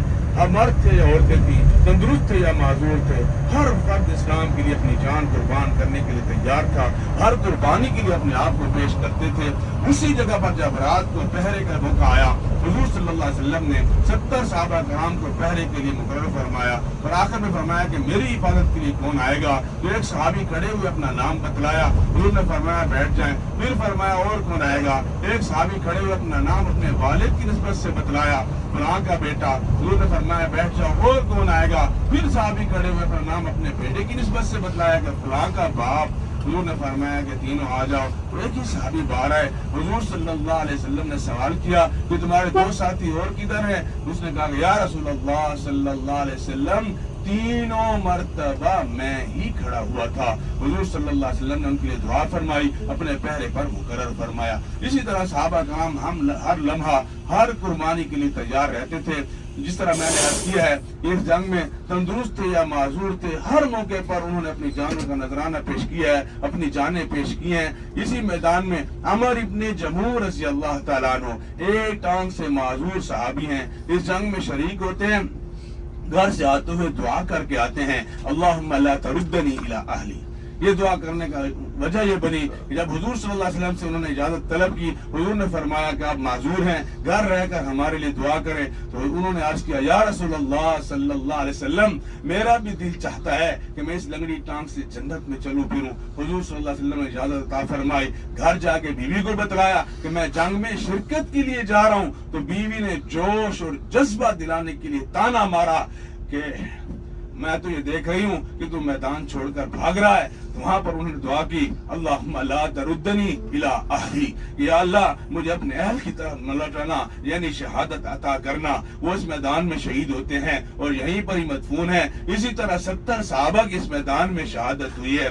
مرد تھے یا عورتیں تھیں، تندرست تھے یا معذور تھے، ہر فرد اسلام کے لیے اپنی جان قربان کرنے کے لیے تیار تھا، ہر قربانی کے لیے اپنے آپ کو پیش کرتے تھے۔ اسی جگہ پر جب رات کو پہرے کا موقع آیا، حضور صلی اللہ علیہ وسلم نے 70 صحابہ کرام کو پہرے کے لیے مقرر فرمایا اور آخر میں فرمایا کہ میری حفاظت کے لیے کون آئے گا؟ تو ایک صحابی کھڑے ہوئے اپنا نام بتلایا، حضور نے فرمایا بیٹھ جائیں۔ پھر فرمایا اور کون آئے گا؟ ایک صحابی کھڑے ہوئے اپنا نام اپنے والد کی نسبت سے بتلایا، فلاں کا بیٹا، حضور نے فرمایا بیٹھ جاؤ۔ اور کون آئے گا؟ پھر صحابی کھڑے ہوئے اپنا نام اپنے بیٹے کی نسبت سے بتلایا کہ فلاں کا باپ، حضور نے فرمایا کہ تینوں آ جاؤ۔ تو ایک ہی صحابی باہر آئے، حضور صلی اللہ علیہ وسلم نے سوال کیا کہ تمہارے دو ساتھی اور کدھر ہیں؟ اس نے کہا کہ یا رسول اللہ صلی اللہ علیہ وسلم تینوں مرتبہ میں ہی کھڑا ہوا تھا۔ حضور صلی اللہ علیہ وسلم نے ان کے لیے دعا فرمائی، اپنے پہرے پر مقرر فرمایا۔ اسی طرح صحابہ کرام ہم ہر لمحہ ہر قربانی کے لیے تیار رہتے تھے۔ جس طرح میں نے عرض کیا ہے، اس جنگ میں تندرست تھے یا معذور تھے، ہر موقع پر انہوں نے اپنی جانوں کا نذرانہ پیش کیا ہے، اپنی جانیں پیش کی ہیں۔ اسی میدان میں عمر ابن جموح رضی اللہ تعالیٰ عنہ ایک ٹانگ سے معذور صحابی ہیں، اس جنگ میں شریک ہوتے ہیں، گھر سے آتے ہوئے دعا کر کے آتے ہیں، اللہم لا تردنی الی اہلی۔ یہ دعا کرنے کا وجہ یہ بنی کہ جب حضور صلی اللہ علیہ وسلم سے انہوں نے اجازت طلب کی، حضور نے فرمایا کہ آپ معذور ہیں، گھر رہ کر ہمارے لیے دعا کریں۔ تو انہوں نے عرض کیا یا رسول اللہ صلی اللہ علیہ وسلم میرا بھی دل چاہتا ہے کہ میں اس لنگڑی ٹانگ سے جنت میں چلوں پھروں۔ حضور صلی اللہ علیہ وسلم نے اجازت عطا فرمائی، گھر جا کے بیوی کو بتلایا کہ میں جنگ میں شرکت کے لیے جا رہا ہوں۔ تو بیوی نے جوش اور جذبہ دلانے کے لیے تانا مارا کہ میں تو یہ دیکھ رہی ہوں کہ تو میدان چھوڑ کر بھاگ رہا ہے۔ وہاں پر انہوں نے دعا کی، اللہم لا تردنی الی اہلی، یا اللہ مجھے اپنے اہل کی طرف نہ لوٹانا، یعنی شہادت عطا کرنا۔ وہ اس میدان میں شہید ہوتے ہیں اور یہیں پر ہی مدفون ہیں۔ اسی طرح 70 صحابہ کی اس میدان میں شہادت ہوئی ہے۔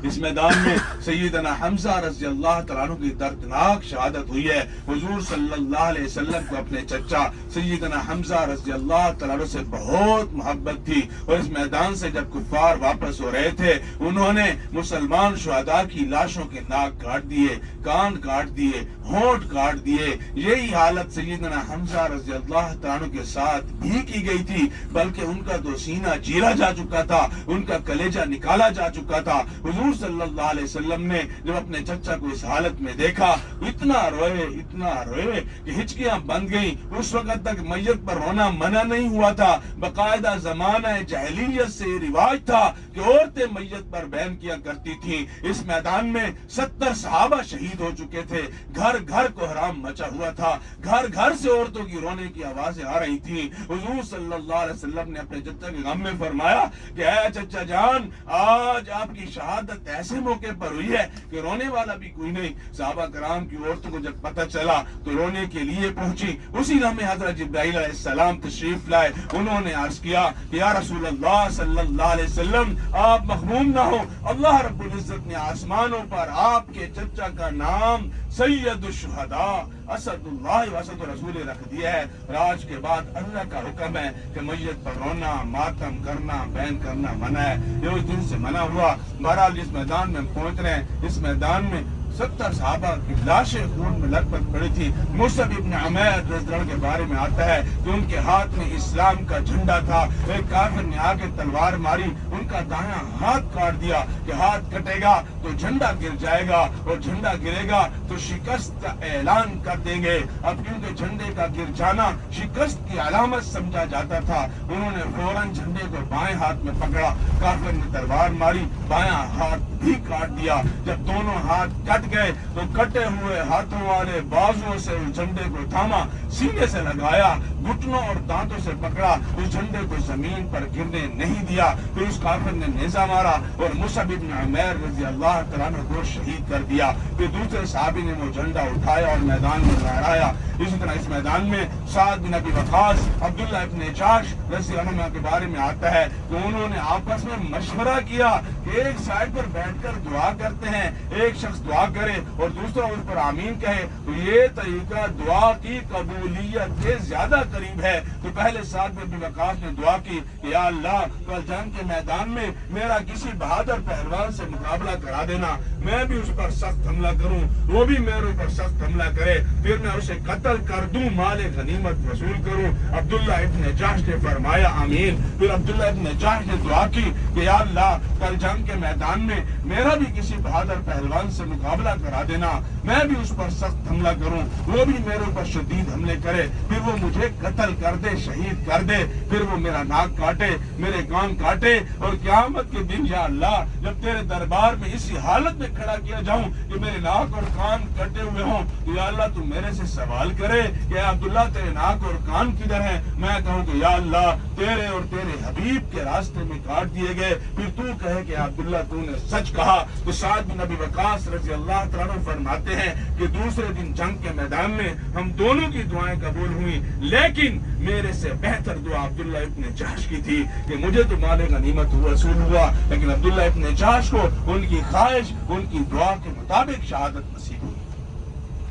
اس میدان میں سیدنا حمزہ رضی اللہ تعالیٰ عنہ کی دردناک شہادت ہوئی ہے۔ حضور صلی اللہ علیہ وسلم کو اپنے چچا سیدنا حمزہ رضی اللہ تعالیٰ عنہ سے بہت محبت تھی، اور اس میدان سے جب کفار واپس ہو رہے تھے، انہوں نے مسلمان شہداء کی لاشوں کے ناک کاٹ دیے، کان کاٹ دیے، ہونٹ کاٹ دیے۔ یہی حالت سیدنا حمزہ رضی اللہ تعالیٰ عنہ کے ساتھ بھی کی گئی تھی، بلکہ ان کا تو سینہ چیرا جا چکا تھا، ان کا کلیجہ نکالا جا چکا تھا۔ حضور صلی اللہ علیہ وسلم نے جب اپنے چچا کو اس حالت میں دیکھا، اتنا روئے کہ ہچکیاں بند گئیں۔ اس وقت تک میت پر رونا منع نہیں ہوا تھا، باقاعدہ زمانہ جاہلیت سے رواج تھا کہ عورتیں میت پر بیان کیا کرتی تھیں۔ اس میدان میں 70 صحابہ شہید ہو چکے تھے، گھر گھر کو حرام مچا ہوا تھا، گھر گھر سے عورتوں کی رونے کی آوازیں آ رہی تھیں۔ حضور صلی اللہ علیہ وسلم نے اپنے چچا کے غم میں فرمایا کہ اے چچا جان، آج آپ کی شہادت ایسے موقع پر ہوئی ہے کہ رونے والا بھی کوئی نہیں۔ صحابہ کرام کی عورتوں کو جب پتہ چلا تو رونے کے لیے پہنچی۔ اسی لمحے حضرت جبرائیل علیہ السلام تشریف لائے۔ انہوں نے عرض کیا کہ یا رسول اللہ صلی اللہ علیہ وسلم آپ مغموم نہ ہو، اللہ رب العزت نے آسمانوں پر آپ کے چچا کا نام سید الشہداء اسد اللہ و اسد رسول رکھ دیا ہے، اور آج کے بعد اللہ کا حکم ہے کہ میت پر رونا، ماتم کرنا، بیان کرنا منع ہے۔ یہ اس دن سے منع ہوا۔ بہرحال اس میدان میں پہنچ رہے ہیں، اس میدان میں 70 صحابہ کی لاشیں خون میں لت پت پڑی تھی۔ مصعب ابن عمیر رضی اللہ عنہ کے بارے میں آتا ہے کہ ان کے ہاتھ میں اسلام کا جھنڈا تھا، ایک کافر نے آ کے تلوار ماری، ان کا دایاں ہاتھ کاٹ دیا کہ ہاتھ کٹے گا تو جھنڈا گر جائے گا، اور جھنڈا گرے گا تو شکست کا اعلان کر دیں گے۔ اب کیونکہ جھنڈے کا گر جانا شکست کی علامت سمجھا جاتا تھا، انہوں نے فوراً جھنڈے کو بائیں ہاتھ میں پکڑا، کافر نے تلوار ماری، بایاں ہاتھ بھی کاٹ دیا۔ جب دونوں ہاتھ کٹ گئے تو کٹے ہوئے ہاتھوں والے بازوؤں سے اس جھنڈے کو تھاما، سینے سے لگایا، گھٹنوں اور دانتوں سے پکڑا، اس جھنڈے کو زمین پر گرنے نہیں دیا۔ پھر اس کافر نے نیزہ مارا اور مصعب بن عمیر رضی اللہ تعالیٰ عنہ کو شہید کر دیا۔ پھر دوسرے صحابی نے وہ جھنڈا اٹھایا اور میدان میں لہرایا۔ اسی طرح اس میدان میں سعد بن ابی وقاص، عبداللہ ابن جاش رضی اللہ عنہ کے بارے میں آتا ہے کہ انہوں نے آپس میں مشورہ کیا کہ ایک سائڈ پر بیٹھ کر دعا کرتے ہیں، ایک شخص دعا کرے اور دوسرا اس پر آمین کہے تو یہ طریقہ دعا کی قبولیت کے زیادہ قریب ہے۔ تو پہلے سعد بن ابی وقاص نے دعا کی کہ یا اللہ کل جنگ کے میدان میں میرا کسی بہادر پہلوان سے مقابلہ کرا دینا، میں بھی اس پر سخت حملہ کروں، وہ بھی میرے اوپر سخت حملہ کرے، پھر میں اسے قتل کر دوں، مال غنیمت وصول کروں۔ عبداللہ ابن جحش نے فرمایا آمین۔ پھر عبداللہ ابن جحش نے دعا کی کہ یا اللہ کل جنگ کے میدان میں میرا بھی کسی بہادر پہلوان سے مقابلہ کرا دینا، میں بھی اس پر سخت حملہ کروں، وہ بھی میرے اوپر شدید حملے کرے، پھر وہ مجھے قتل کر دے، شہید کر دے، پھر وہ میرا ناک کاٹے، میرے کان کاٹے، اور قیامت کے دن یا اللہ جب تیرے دربار میں اسی حالت میں کھڑا کیا جاؤں کہ میرے ناک اور کان کٹے ہوئے ہوں، تو یا اللہ تو میرے سے سوال کرے کہ عبداللہ تیرے ناک اور کان کدھر ہیں، میں کہوں کہ یا اللہ تیرے اور تیرے حبیب کے راستے میں کاٹ دیے گئے، پھر تو کہے کہ عبداللہ تو نے سچ کہا۔ تو سعد بن ابی وقاص رضی اللہ تعالیٰ عنہ فرماتے ہیں کہ دوسرے دن جنگ کے میدان میں ہم دونوں کی دعائیں قبول ہوئی، لیکن میرے سے بہتر دعا عبداللہ ابن جحش کی تھی کہ مجھے تو مال غنیمت وصول ہوا، لیکن عبداللہ ابن جحش کو ان کی خواہش، ان کی دعا کے مطابق شہادت نصیب ہوئی۔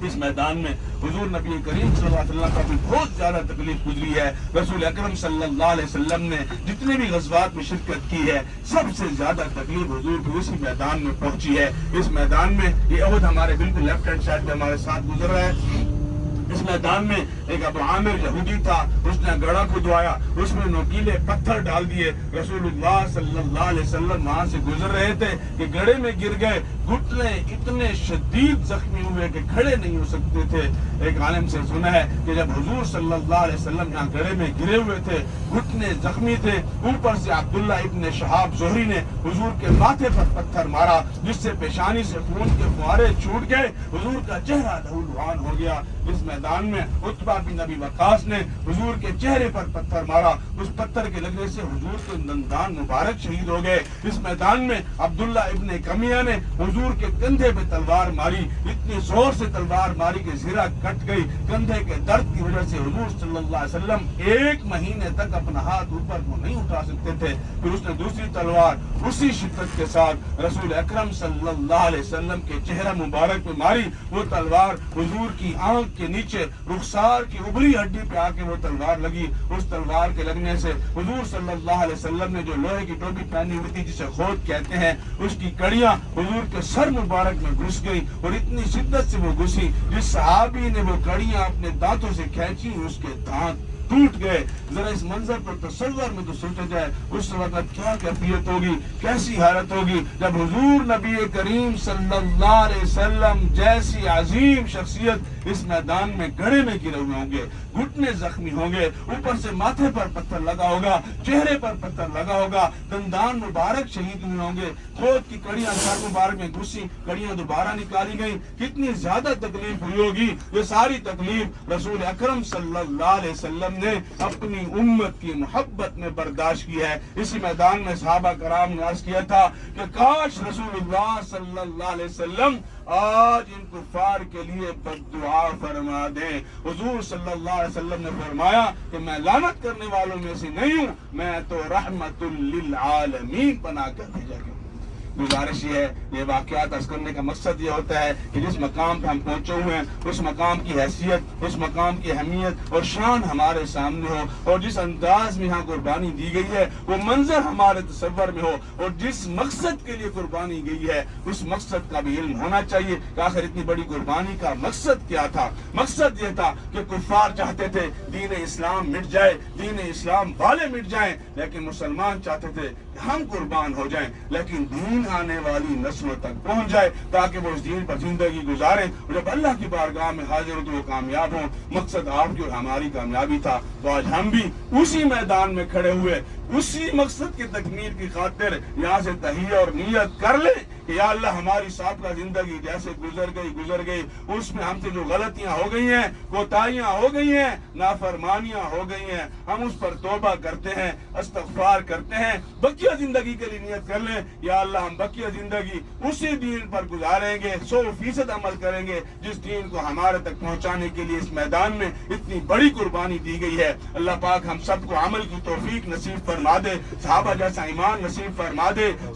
اس میدان میں حضور نبی کریم صلی اللہ علیہ وسلم کا بھی بہت زیادہ تکلیف گزری ہے۔ رسول اکرم صلی اللہ علیہ وسلم نے جتنے بھی غزوات میں شرکت کی ہے سب سے زیادہ تکلیف حضور کو اسی میدان میں پہنچی ہے۔ اس میدان میں یہ احد ہمارے بالکل لیفٹ ہینڈ سائڈ پہ ہمارے ساتھ گزر رہا ہے۔ اس میدان میں ایک ابو عامر یہودی تھا، اس نے گڑھا کھدوایا، اس میں نوکیلے پتھر ڈال دیے، رسول اللہ صلی اللہ علیہ وسلم وہاں سے گزر رہے تھے کہ گڑھے میں گر گئے، گھٹنے اتنے شدید زخمی ہوئے کہ کھڑے نہیں ہو سکتے تھے۔ ایک عالم سے سنا ہے کہ جب حضور صلی اللہ علیہ وسلم یہاں گڑھے میں گرے ہوئے تھے، گھٹنے زخمی تھے، اوپر سے عبداللہ ابن شہاب زہری نے حضور کے ماتھے پر پتھر مارا جس سے پیشانی سے خون کے فوارے چھوٹ گئے، حضور کا چہرہ لہولہان ہو گیا۔ اس میدان میں عتبہ بن ابی وقاص نے حضور کے چہرے پر پتھر مارا، اس پتھر کے لگنے سے حضور کے دندان مبارک شہید ہو گئے۔ اس میدان میں عبداللہ ابن کمیہ نے حضور کے کندھے پہ تلوار ماری، اتنی زور سے تلوار ماری کہ زرہ کٹ گئی۔ کندھے کے درد کی وجہ سے حضور صلی اللہ علیہ وسلم 1 مہینے تک اپنا ہاتھ اوپر کو نہیں اٹھا سکتے تھے۔ پھر اس نے دوسری تلوار اسی شدت کے ساتھ رسول اکرم صلی اللہ علیہ وسلم کے چہرہ مبارک پہ ماری۔ وہ تلوار حضور کی آنکھ کے نیچے رخسار کی ابری ہڈی پہ آ کے وہ تلوار لگی۔ اس تلوار کے لگنے سے حضور صلی اللہ علیہ وسلم نے جو لوہے کی ٹوپی پہنی ہوئی تھی جسے خود کہتے ہیں، اس کی کڑیاں حضور کے سر مبارک میں گھس گئی، اور اتنی شدت سے وہ گھسی جس صحابی نے وہ کڑیاں اپنے دانتوں سے کھینچی اس کے دانت ٹوٹ گئے۔ ذرا اس منظر پر تصور میں تو سوچا جائے اس وقت کیا کیفیت ہوگی، کیسی حالت ہوگی جب حضور نبی کریم صلی اللہ علیہ وسلم جیسی عظیم شخصیت اس میدان میں گڑھے میں گرے ہوئے ہوں گے، گھٹنے زخمی ہوں گے، اوپر سے ماتھے پر پتھر لگا ہوگا، چہرے پر پتھر لگا ہوگا، دندان مبارک شہید ہوئے ہوں گے، خود کی کڑیاں سر مبارک میں گھسی، کڑیاں دوبارہ نکالی گئیں، کتنی زیادہ تکلیف ہوئی ہوگی۔ یہ ساری تکلیف رسول اکرم صلی اللہ علیہ وسلم نے اپنی امت کی محبت میں برداشت کی ہے۔ اسی میدان میں صحابہ کرام نے عرض کیا تھا کہ کاش رسول اللہ صلی اللہ علیہ وسلم آج ان کفار کے لیے بددعا فرما دیں۔ حضور صلی اللہ علیہ وسلم نے فرمایا کہ میں لعنت کرنے والوں میں سے نہیں ہوں، میں تو رحمت للعالمین بنا کر بھیجا گیا۔ گزارش یہ ہے، یہ واقعات عرض کرنے کا مقصد یہ ہوتا ہے کہ جس مقام پہ ہم پہنچے ہوئے ہیں اس مقام کی حیثیت، اس مقام کی اہمیت اور شان ہمارے سامنے ہو، اور جس انداز میں یہاں قربانی دی گئی ہے وہ منظر ہمارے تصور میں ہو، اور جس مقصد کے لیے قربانی گئی ہے اس مقصد کا بھی علم ہونا چاہیے کہ آخر اتنی بڑی قربانی کا مقصد کیا تھا۔ مقصد یہ تھا کہ کفار چاہتے تھے دین اسلام مٹ جائے، دین اسلام والے مٹ جائیں، لیکن مسلمان چاہتے تھے کہ ہم قربان ہو جائیں لیکن دین آنے والی نسلوں تک پہنچ جائے تاکہ وہ اس دین پر زندگی گزاریں، اور جب اللہ کی بارگاہ میں حاضر ہو تو وہ کامیاب ہوں۔ مقصد آپ کی اور ہماری کامیابی تھا، تو آج ہم بھی اسی میدان میں کھڑے ہوئے اسی مقصد کی تکمیل کی خاطر یہاں سے تہیہ اور نیت کر لیں کہ یا اللہ ہماری سابقہ زندگی جیسے گزر گئی اس میں ہم سے جو غلطیاں ہو گئی ہیں، کوتاہیاں ہو گئی ہیں، نافرمانیاں ہو گئی ہیں، ہم اس پر توبہ کرتے ہیں، استغفار کرتے ہیں، بقیہ زندگی کے لیے نیت کر لیں یا اللہ ہم بقیہ زندگی اسی دین پر گزاریں گے، 100% عمل کریں گے جس دین کو ہمارے تک پہنچانے کے لیے اس میدان میں اتنی بڑی قربانی دی گئی ہے۔ اللہ پاک ہم سب کو عمل کی توفیق نصیب فرما دے، صحابہ جیسا ایمان نصیب فرما دے،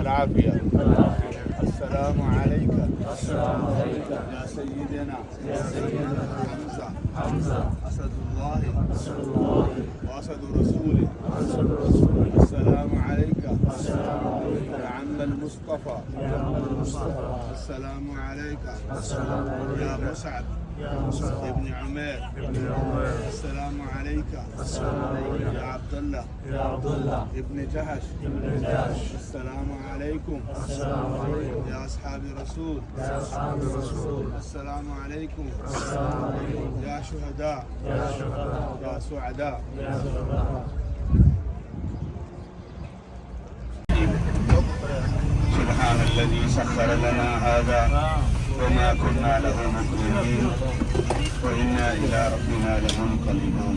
العافية السلام عليك يا سيدنا حمزة أسد الله وأسد رسوله السلام عليك يا عم المصطفى السلام عليك يا مصعب ابن عمير السلام عليك يا عبد الله ابن جهش السلام عليكم يا أصحاب رسول السلام عليكم يا شهداء يا سعداء سبحان الذي سخر لنا هذا وما كنا له مقرنين وإنا إلى ربنا لمنقلبون।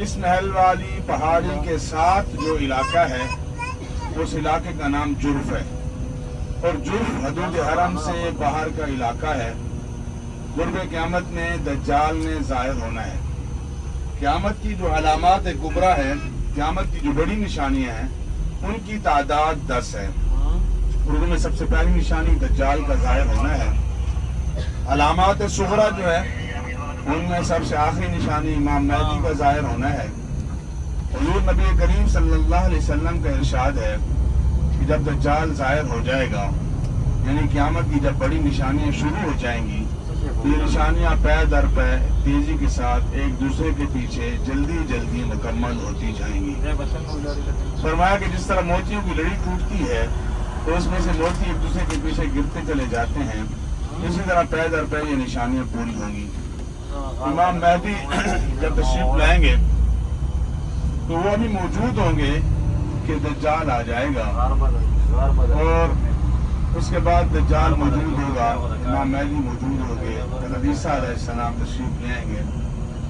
اس محل والی پہاڑی کے ساتھ جو علاقہ ہے اس علاقے کا نام جرف ہے، اور جرف حدود حرم سے باہر کا علاقہ ہے۔ قرب قیامت میں دجال نے ظاہر ہونا ہے۔ قیامت کی جو علامات کبریٰ ہے، قیامت کی جو بڑی نشانیاں ہیں، ان کی تعداد 10 ہے۔ اردو میں سب سے پہلی نشانی دجال کا ظاہر ہونا ہے۔ علامات صغریٰ جو ہے ان میں سب سے آخری نشانی امام مہدی کا ظاہر ہونا ہے۔ حضور نبی کریم صلی اللہ علیہ وسلم کا ارشاد ہے کہ جب دجال ظاہر ہو جائے گا، یعنی قیامت کی جب بڑی نشانیاں شروع ہو جائیں گی، یہ نشانیاں پے در پے تیزی کے ساتھ ایک دوسرے کے پیچھے جلدی جلدی مکمل ہوتی جائیں گی۔ فرمایا کہ جس طرح موتیوں کی لڑی ٹوٹتی ہے تو اس میں سے موتی ایک دوسرے کے پیچھے گرتے چلے جاتے ہیں، اسی طرح پے در پے یہ نشانیاں پوری ہوں گی۔ امام مہدی جب تشریف لائیں گے تو وہ بھی موجود ہوں گے کہ دجال آ جائے گا، اور اس کے بعد دجال موجود ہوگا، امام مہدی موجود ہوگے، حضرت عیسیٰ علیہ السلام تشریف لے آئیں گے۔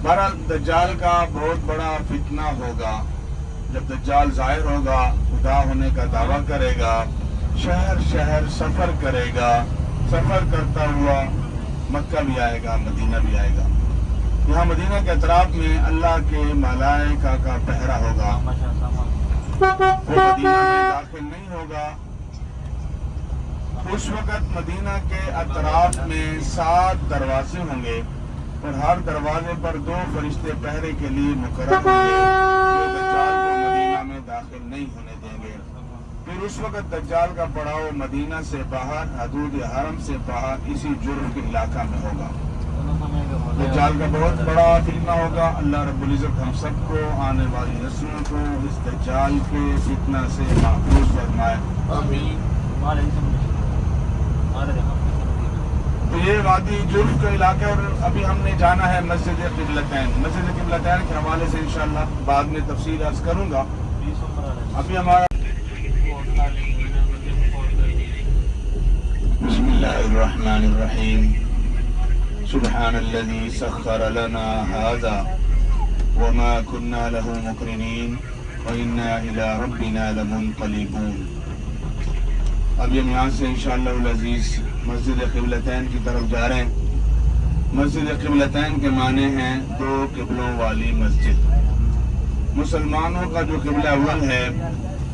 بہرحال دجال کا بہت بڑا فتنہ ہوگا۔ جب دجال ظاہر ہوگا، خدا ہونے کا دعویٰ کرے گا، شہر شہر سفر کرے گا، سفر کرتا ہوا مکہ بھی آئے گا، مدینہ بھی آئے گا۔ یہاں مدینہ کے اطراف میں اللہ کے ملائکہ کا پہرا ہوگا، وہ مدینہ میں داخل نہیں ہوگا۔ اس وقت مدینہ کے اطراف میں 7 دروازے ہوں گے، اور ہر دروازے پر 2 فرشتے پہرے کے لیے مقرر ہوں گے جو دجال کو مدینہ میں داخل نہیں ہونے دیں گے۔ پھر اس وقت دجال کا پڑاؤ مدینہ سے باہر، حدود حرم سے باہر، اسی جرف کے علاقہ میں ہوگا۔ دجال کا بہت بڑا فتنہ ہوگا۔ اللہ رب العزت ہم سب کو، آنے والی نسلوں کو اس دجال کے فتنہ سے محفوظ فرمائے۔ تو یہ وادی جرف کا علاقہ ہے، اور ابھی ہم نے جانا ہے مسجد قبلتین۔ مسجد قبلتین کے حوالے سے انشاءاللہ بعد میں تفصیل عرض کروں گا۔ ابھی ہمارا بسم اللہ الرحمن الرحیم، سبحان الذي سخر لنا هذا وما كنا له مقرنين وإنا إلى ربنا لمنقلبون۔ ابھی ہم یہاں سے انشاءاللہ العزیز مسجد قبلتین کی طرف جا رہے ہیں۔ مسجد قبلتین کے معنی ہیں 2 قبلوں والی مسجد۔ مسلمانوں کا جو قبلہ اول ہے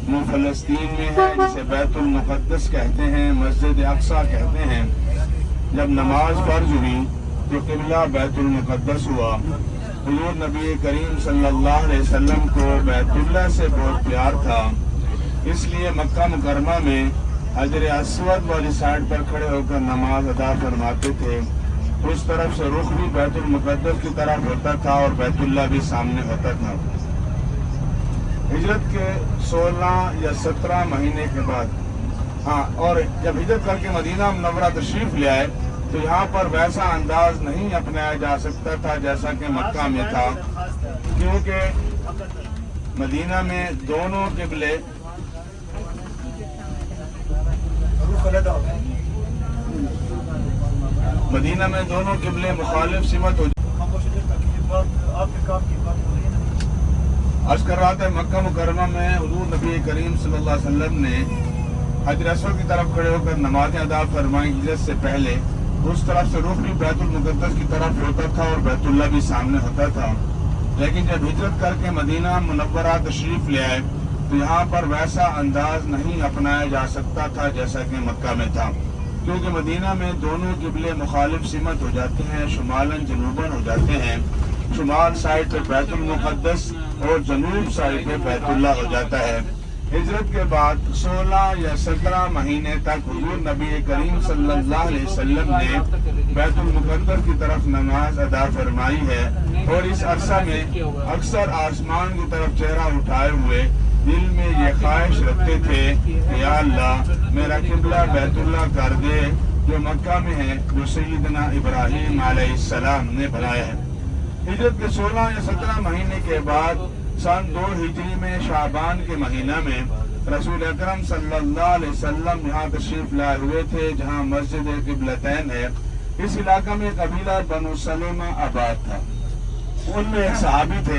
وہ فلسطین میں ہے، جسے بیت المقدس کہتے ہیں، مسجد اقصی کہتے ہیں۔ جب نماز فرض ہوئی تو قبلہ بیت المقدس ہوا۔ حضور نبی کریم صلی اللہ علیہ وسلم کو بیت اللہ سے بہت پیار تھا، اس لیے مکہ مکرمہ میں حجر اسود والی سائڈ پر کھڑے ہو کر نماز ادا فرماتے تھے۔ اس طرف سے رخ بھی بیت المقدس کی طرف ہوتا تھا اور بیت اللہ بھی سامنے ہوتا تھا۔ ہجرت کے 16 یا 17 مہینے کے بعد اور جب ہجرت کر کے مدینہ منورہ تشریف لے آئے تو یہاں پر ویسا انداز نہیں اپنایا جا سکتا تھا جیسا کہ مکہ میں تھا، کیونکہ مدینہ میں دونوں قبلے مخالف سمت ہو عرض کر رہا تھا۔ مکہ مکرمہ میں حضور نبی کریم صلی اللہ علیہ وسلم نے حجر اسود کی طرف کھڑے ہو کر نمازیں ادا فرمائیں ہجرت سے پہلے۔ اس طرف سے رخ بھی بیت المقدس کی طرف ہوتا تھا اور بیت اللہ بھی سامنے ہوتا تھا، لیکن جب ہجرت کر کے مدینہ منورہ تشریف لے آئے تو یہاں پر ویسا انداز نہیں اپنایا جا سکتا تھا جیسا کہ مکہ میں تھا، کیونکہ مدینہ میں دونوں قبلے مخالف سمت ہو جاتے ہیں، شمالاً جنوباً ہو جاتے ہیں۔ شمال سائڈ پہ بیت المقدس اور جنوب سائڈ پہ بیت اللہ ہو جاتا ہے۔ ہجرت کے بعد 16 یا 17 مہینے تک حضور نبی کریم صلی اللہ علیہ وسلم نے بیت المقدس کی طرف نماز ادا فرمائی ہے، اور اس عرصہ میں اکثر آسمان کی طرف چہرہ اٹھائے ہوئے دل میں یہ خواہش رکھتے تھے کہ یا اللہ میرا قبلہ بیت اللہ کر دے جو مکہ میں ہے، جو سیدنا ابراہیم علیہ السلام نے بنایا ہے۔ ہجرت کے 16 یا 17 مہینے کے بعد سن 2 ہجری میں شعبان کے مہینہ میں رسول اکرم صلی اللہ علیہ وسلم یہاں تشریف لائے ہوئے تھے، جہاں مسجد قبلتین ہے۔ اس علاقہ میں قبیلہ بنو سلمہ آباد تھا، ان میں ایک صحابی تھے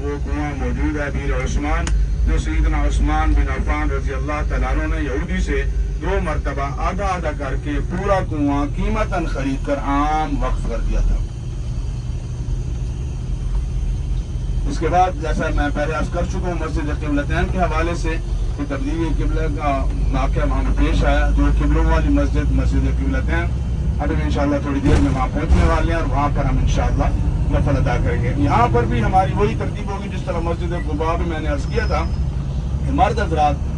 وہ کنواں موجود ہے بیر عثمان، جو سیدنا عثمان بن عفان رضی اللہ تعالیٰ عنہ نے یہودی سے 2 مرتبہ آدھا آدھا کر کے پورا کنواں قیمتاً خرید کر عام وقف کر دیا تھا۔ اس کے بعد جیسا میں پہلے عرض کر چکا ہوں، مسجد قبلتین کے حوالے سے کہ تبدیلی قبلہ کا واقعہ وہاں پیش آیا، جو قبلوں والی مسجد قبلتین، ابھی انشاءاللہ تھوڑی دیر میں وہاں پہنچنے والے ہیں اور وہاں پر ہم انشاءاللہ نفل ادا کریں گے۔ یہاں پر بھی ہماری وہی ترتیب ہوگی جس طرح مسجد قباء بھی میں نے عرض کیا تھا کہ مرد حضرات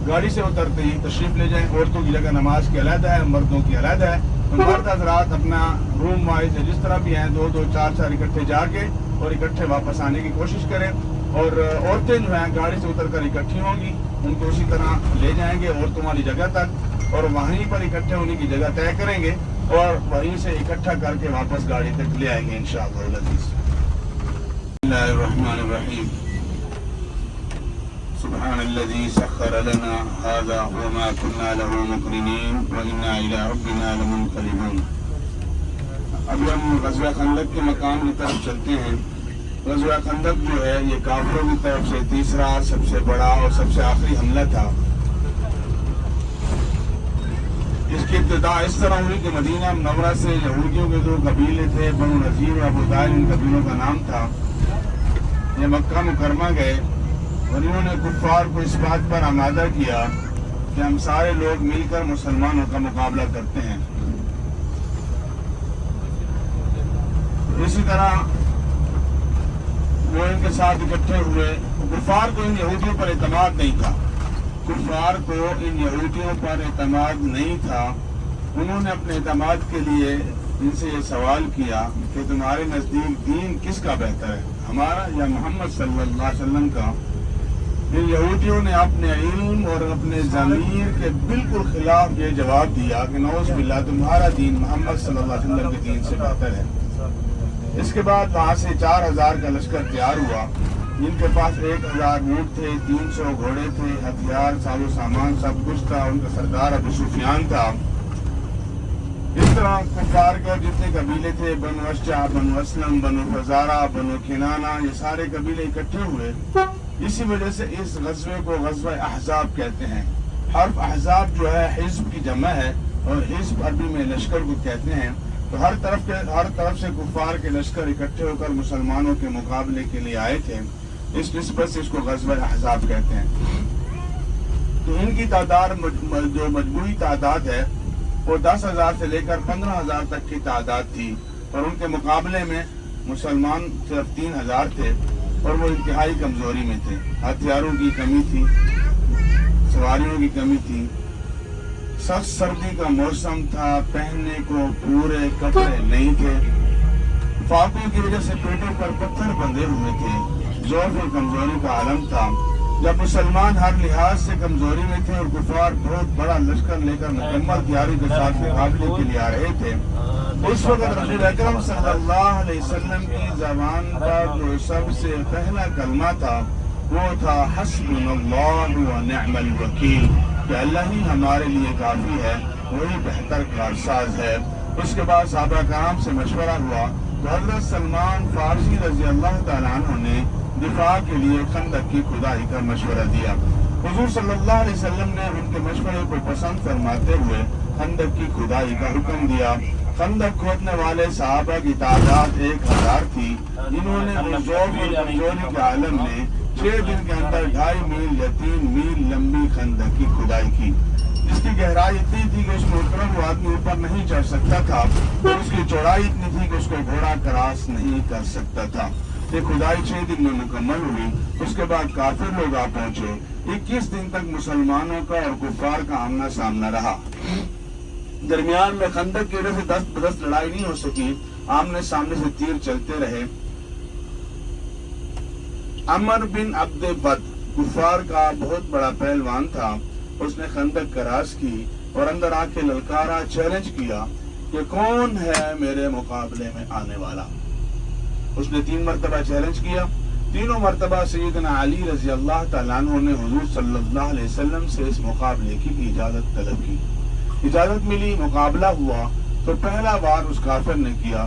گاڑی سے اترتے ہی تشریف لے جائیں، عورتوں کی جگہ نماز کی علیحدہ ہے، مردوں کی علیحدہ ہے۔ تو مرد حضرات اپنا روم وائز جس طرح بھی ہیں 2 2 4 4 اکٹھے جا کے اور اکٹھے واپس آنے کی کوشش کریں، اور عورتیں جو ہیں گاڑی سے اتر کر اکٹھی ہوں گی، ان کو اسی طرح لے جائیں گے عورتوں والی جگہ تک، اور وہیں پر اکٹھے ہونے کی جگہ طے کریں گے اور وہیں سے اکٹھا کر کے واپس گاڑی تک لے آئیں گے انشاءاللہ العزیز۔ بسم اللہ الرحمن الرحیم۔ سبحان الذي سخر لنا هذا وما كنا له مقرنين وإنا إلى ربنا لمنقلبون۔ ابھی ہم غزوہ خندق کے مقام کی طرف چلتے ہیں۔ غزوہ خندق جو ہے یہ کافروں کی طرف سے تیسرا سب سے بڑا اور سب سے آخری حملہ تھا۔ اس کی ابتدا اس طرح ہوئی کہ مدینہ منورہ سے یہودیوں کے 2 قبیلے تھے، بنو نذیر اور ابو طائل، ان قبیلوں کا نام تھا۔ یہ مکہ مکرمہ گئے اور انہوں نے کفار کو اس بات پر آمادہ کیا کہ ہم سارے لوگ مل کر مسلمانوں کا مقابلہ کرتے ہیں۔ اسی طرح وہ ان کے ساتھ اکٹھے ہوئے۔ کفار کو ان یہودیوں پر اعتماد نہیں تھا، کفار کو ان یہودیوں پر اعتماد نہیں تھا۔ انہوں نے اپنے اعتماد کے لیے ان سے یہ سوال کیا کہ تمہارے نزدیک دین کس کا بہتر ہے، ہمارا یا محمد صلی اللہ علیہ وسلم کا؟ ان یہودیوں نے اپنے علم اور اپنے ضمیر کے بالکل خلاف یہ جواب دیا کہ نعوذ باللہ تمہارا دین محمد صلی اللہ علیہ وسلم کے دین سے بہتر ہے۔ اس کے بعد وہاں سے 4000 کا لشکر تیار ہوا، جن کے پاس 1000 اونٹ تھے، 300 گھوڑے تھے، ہتھیار، ساز و سامان سب کچھ تھا۔ ان کا سردار ابو سفیان تھا۔ اس طرح کفار کے جتنے قبیلے تھے، بنو اشجع، بنو اسلم، بنو فزارہ، بنو کنانہ، یہ سارے قبیلے اکٹھے ہوئے۔ اسی وجہ سے اس غزوے کو غزوہ احزاب کہتے ہیں۔ حرف احزاب جو ہے حزب کی جمع ہے، اور حزب عربی میں لشکر کو کہتے ہیں۔ تو ہر طرف سے کفار کے لشکر اکٹھے ہو کر مسلمانوں کے مقابلے کے لیے آئے تھے، اس نسبت سے اس کو غزوہ احزاب کہتے ہیں۔ تو ان کی تعداد جو مجموعی تعداد ہے وہ 10,000 سے لے کر 15,000 تک کی تعداد تھی، اور ان کے مقابلے میں مسلمان صرف 3,000 تھے، اور وہ انتہائی کمزوری میں تھے۔ ہتھیاروں کی کمی تھی، سواریوں کی کمی تھی، سخت سردی کا موسم تھا، پہننے کو پورے کپڑے نہیں تھے، فاقوں کی وجہ سے پیٹوں پر پتھر بندھے ہوئے تھے، ضعف اور کمزوری کا عالم تھا۔ جب مسلمان ہر لحاظ سے کمزوری میں تھے اور کفار بہت بڑا لشکر لے کر مکمل تیاری کے ساتھ مقابلے کے لیے آ رہے تھے، اس وقت رسول اکرم صلی اللہ علیہ وسلم کی زبان پر جو سب سے پہلا کلمہ تھا وہ تھا حسبنا اللہ و نعم الوکیل، کہ اللہ ہی ہمارے لیے کافی ہے، وہی بہتر کارساز ہے۔ اس کے بعد صحابہ کرام سے مشورہ ہوا تو حضرت سلمان فارسی رضی اللہ تعالیٰ عنہ نے دفاع کے لیے خندق کی کھدائی کا مشورہ دیا۔ حضور صلی اللہ علیہ وسلم نے ان کے مشورے کو پسند فرماتے ہوئے خندق کی کھدائی کا حکم دیا۔ خندق کھودنے والے صحابہ کی تعداد 1000 تھی، جنہوں نے ضعف اور کمزوری کے عالم میں 6 دن کے اندر 2.5 میل یا 3 میل لمبی خندق کی کھدائی کی، جس کی گہرائی اتنی تھی کہ اس میں اترا ہوا آدمی اوپر نہیں چڑھ سکتا تھا، اور اس کی چوڑائی اتنی تھی کہ اس کو گھوڑا کراس نہیں کر سکتا تھا۔ یہ کھدائی 6 دن میں مکمل ہوئی۔ اس کے بعد کافر لوگ آ پہنچے۔ 21 دن تک مسلمانوں کا اور کفار کا آمنا سامنا رہا۔ درمیان میں خندق کی وجہ سے 10 بدس لڑائی نہیں ہو سکی، آمنے سامنے سے تیر چلتے رہے۔ عمر بن عبد ود کفار کا بہت بڑا پہلوان تھا، اس نے خندق کراس کی اور اندر آ کے للکارا، چیلنج کیا کہ کون ہے میرے مقابلے میں آنے والا۔ اس نے 3 مرتبہ چیلنج کیا، تینوں مرتبہ سیدنا علی رضی اللہ تعالیٰ عنہ نے حضور صلی اللہ علیہ وسلم سے اس مقابلے کی اجازت طلب کی۔ اجازت ملی، مقابلہ ہوا تو پہلا وار اس کافر نے کیا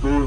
2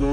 2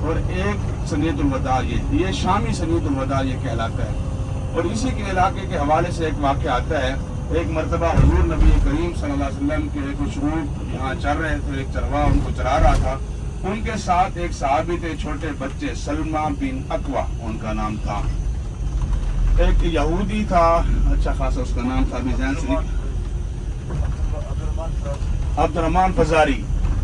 اور ایک سنیت الوداع، یہ شامی سنیت الوداع یہ کہلاتا ہے۔ اور اسی کے علاقے کے حوالے سے ایک واقعہ آتا ہے، ایک مرتبہ حضور نبی کریم صلی اللہ علیہ وسلم کے کچھ اونٹ یہاں چر رہے تھے، ایک چرواہ ان کو چرا رہا تھا، ان کے ساتھ ایک صحابی تھے، چھوٹے بچے، سلمہ بن اکوع ان کا نام تھا، ایک یہودی تھا، اچھا خاصا اس کا نام تھا، ابھی ذہن سے عبد الرحمن فزاری۔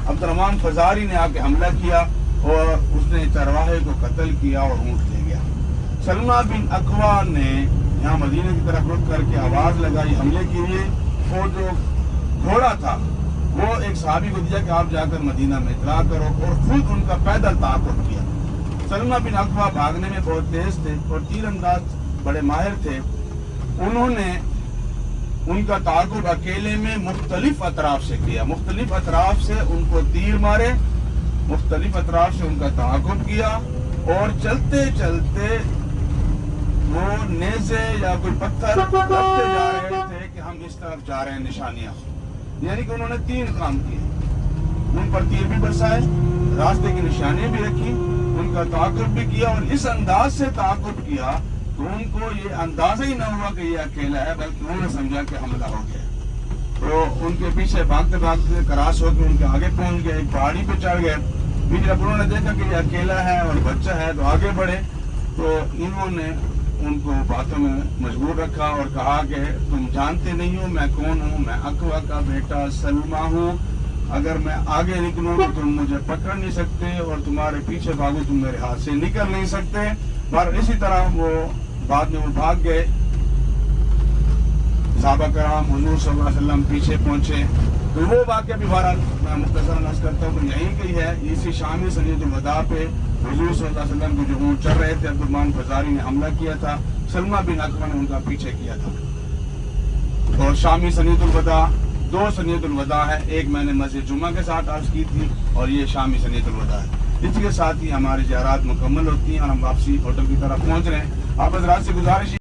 عبد الرحمن فزاری نے آ کے حملہ کیا اور اس نے چرواہے کو قتل کیا اور اونٹ لے گیا۔ سلمہ بن اکوع نے یہاں مدینہ کی طرف رک کر کے آواز لگائی حملے کے لیے، وہ جو گھوڑا تھا وہ ایک صحابی کو دیا کہ آپ جا کر مدینہ میں اطلاع کرو، اور خود ان کا پیدل تعاقب کیا۔ سلمہ بن اکوع بھاگنے میں بہت تیز تھے اور تیر انداز بڑے ماہر تھے، انہوں نے ان کا تعاقب اکیلے میں مختلف اطراف سے کیا، مختلف اطراف سے ان کو تیر مارے، مختلف اطراف سے ان کا تعاقب کیا، اور چلتے چلتے وہ نیزے یا کوئی پتھر رکھتے جا رہے تھے کہ ہم اس طرف جا رہے ہیں نشانیاں، یعنی کہ انہوں نے 3 کام کیے، ان پر تیر بھی برسائے، راستے کی نشانیاں بھی رکھی، ان کا تعاقب بھی کیا، اور اس انداز سے تعاقب کیا تو ان کو یہ اندازہ ہی نہ ہوا کہ یہ اکیلا ہے، بلکہ انہوں نے سمجھا کہ حملہ ہو گیا، تو ان کے پیچھے بھاگتے بھاگتے کراس ہو کے ان کے آگے پہنچ گئے، ایک پہاڑی پہ چڑھ گئے، پھر جب انہوں نے دیکھا کہ یہ اکیلا ہے اور بچہ ہے تو آگے بڑھے، تو انہوں نے ان کو باتوں میں مجبور رکھا اور کہا کہ تم جانتے نہیں ہو میں کون ہوں، میں اکوع کا بیٹا سلمہ ہوں، اگر میں آگے نکلوں تو تم مجھے پکڑ نہیں سکتے، اور تمہارے پیچھے بھاگو تم میرے ہاتھ سے نکل نہیں سکتے۔ اور اسی طرح وہ بعد میں وہ بھاگ گئے، صحابہ کرام حضور صلی اللہ علیہ وسلم پیچھے پہنچے، تو وہ واقعہ بھی بہرحال میں مختصراً عرض کرتا ہوں کہ یہیں کہی ہے، اسی شامی سنیت الوداع پہ حضور صلی اللہ علیہ وسلم کے جو اونٹ چل رہے تھے، عبد الرحمن فزاری نے حملہ کیا تھا، سلمہ بن اکوع نے ان کا پیچھے کیا تھا۔ اور شامی سنیت الوداع 2 سنیت الوداع ہے، ایک میں نے مسجد جمعہ کے ساتھ عرض کی تھی اور یہ شامی سنیت الوداع ہے۔ اس کے ساتھ ہی ہماری زیارات مکمل ہوتی ہیں اور ہم واپسی ہوٹل کی طرف پہنچ رہے ہیں۔ آپ حضرات سے گزارش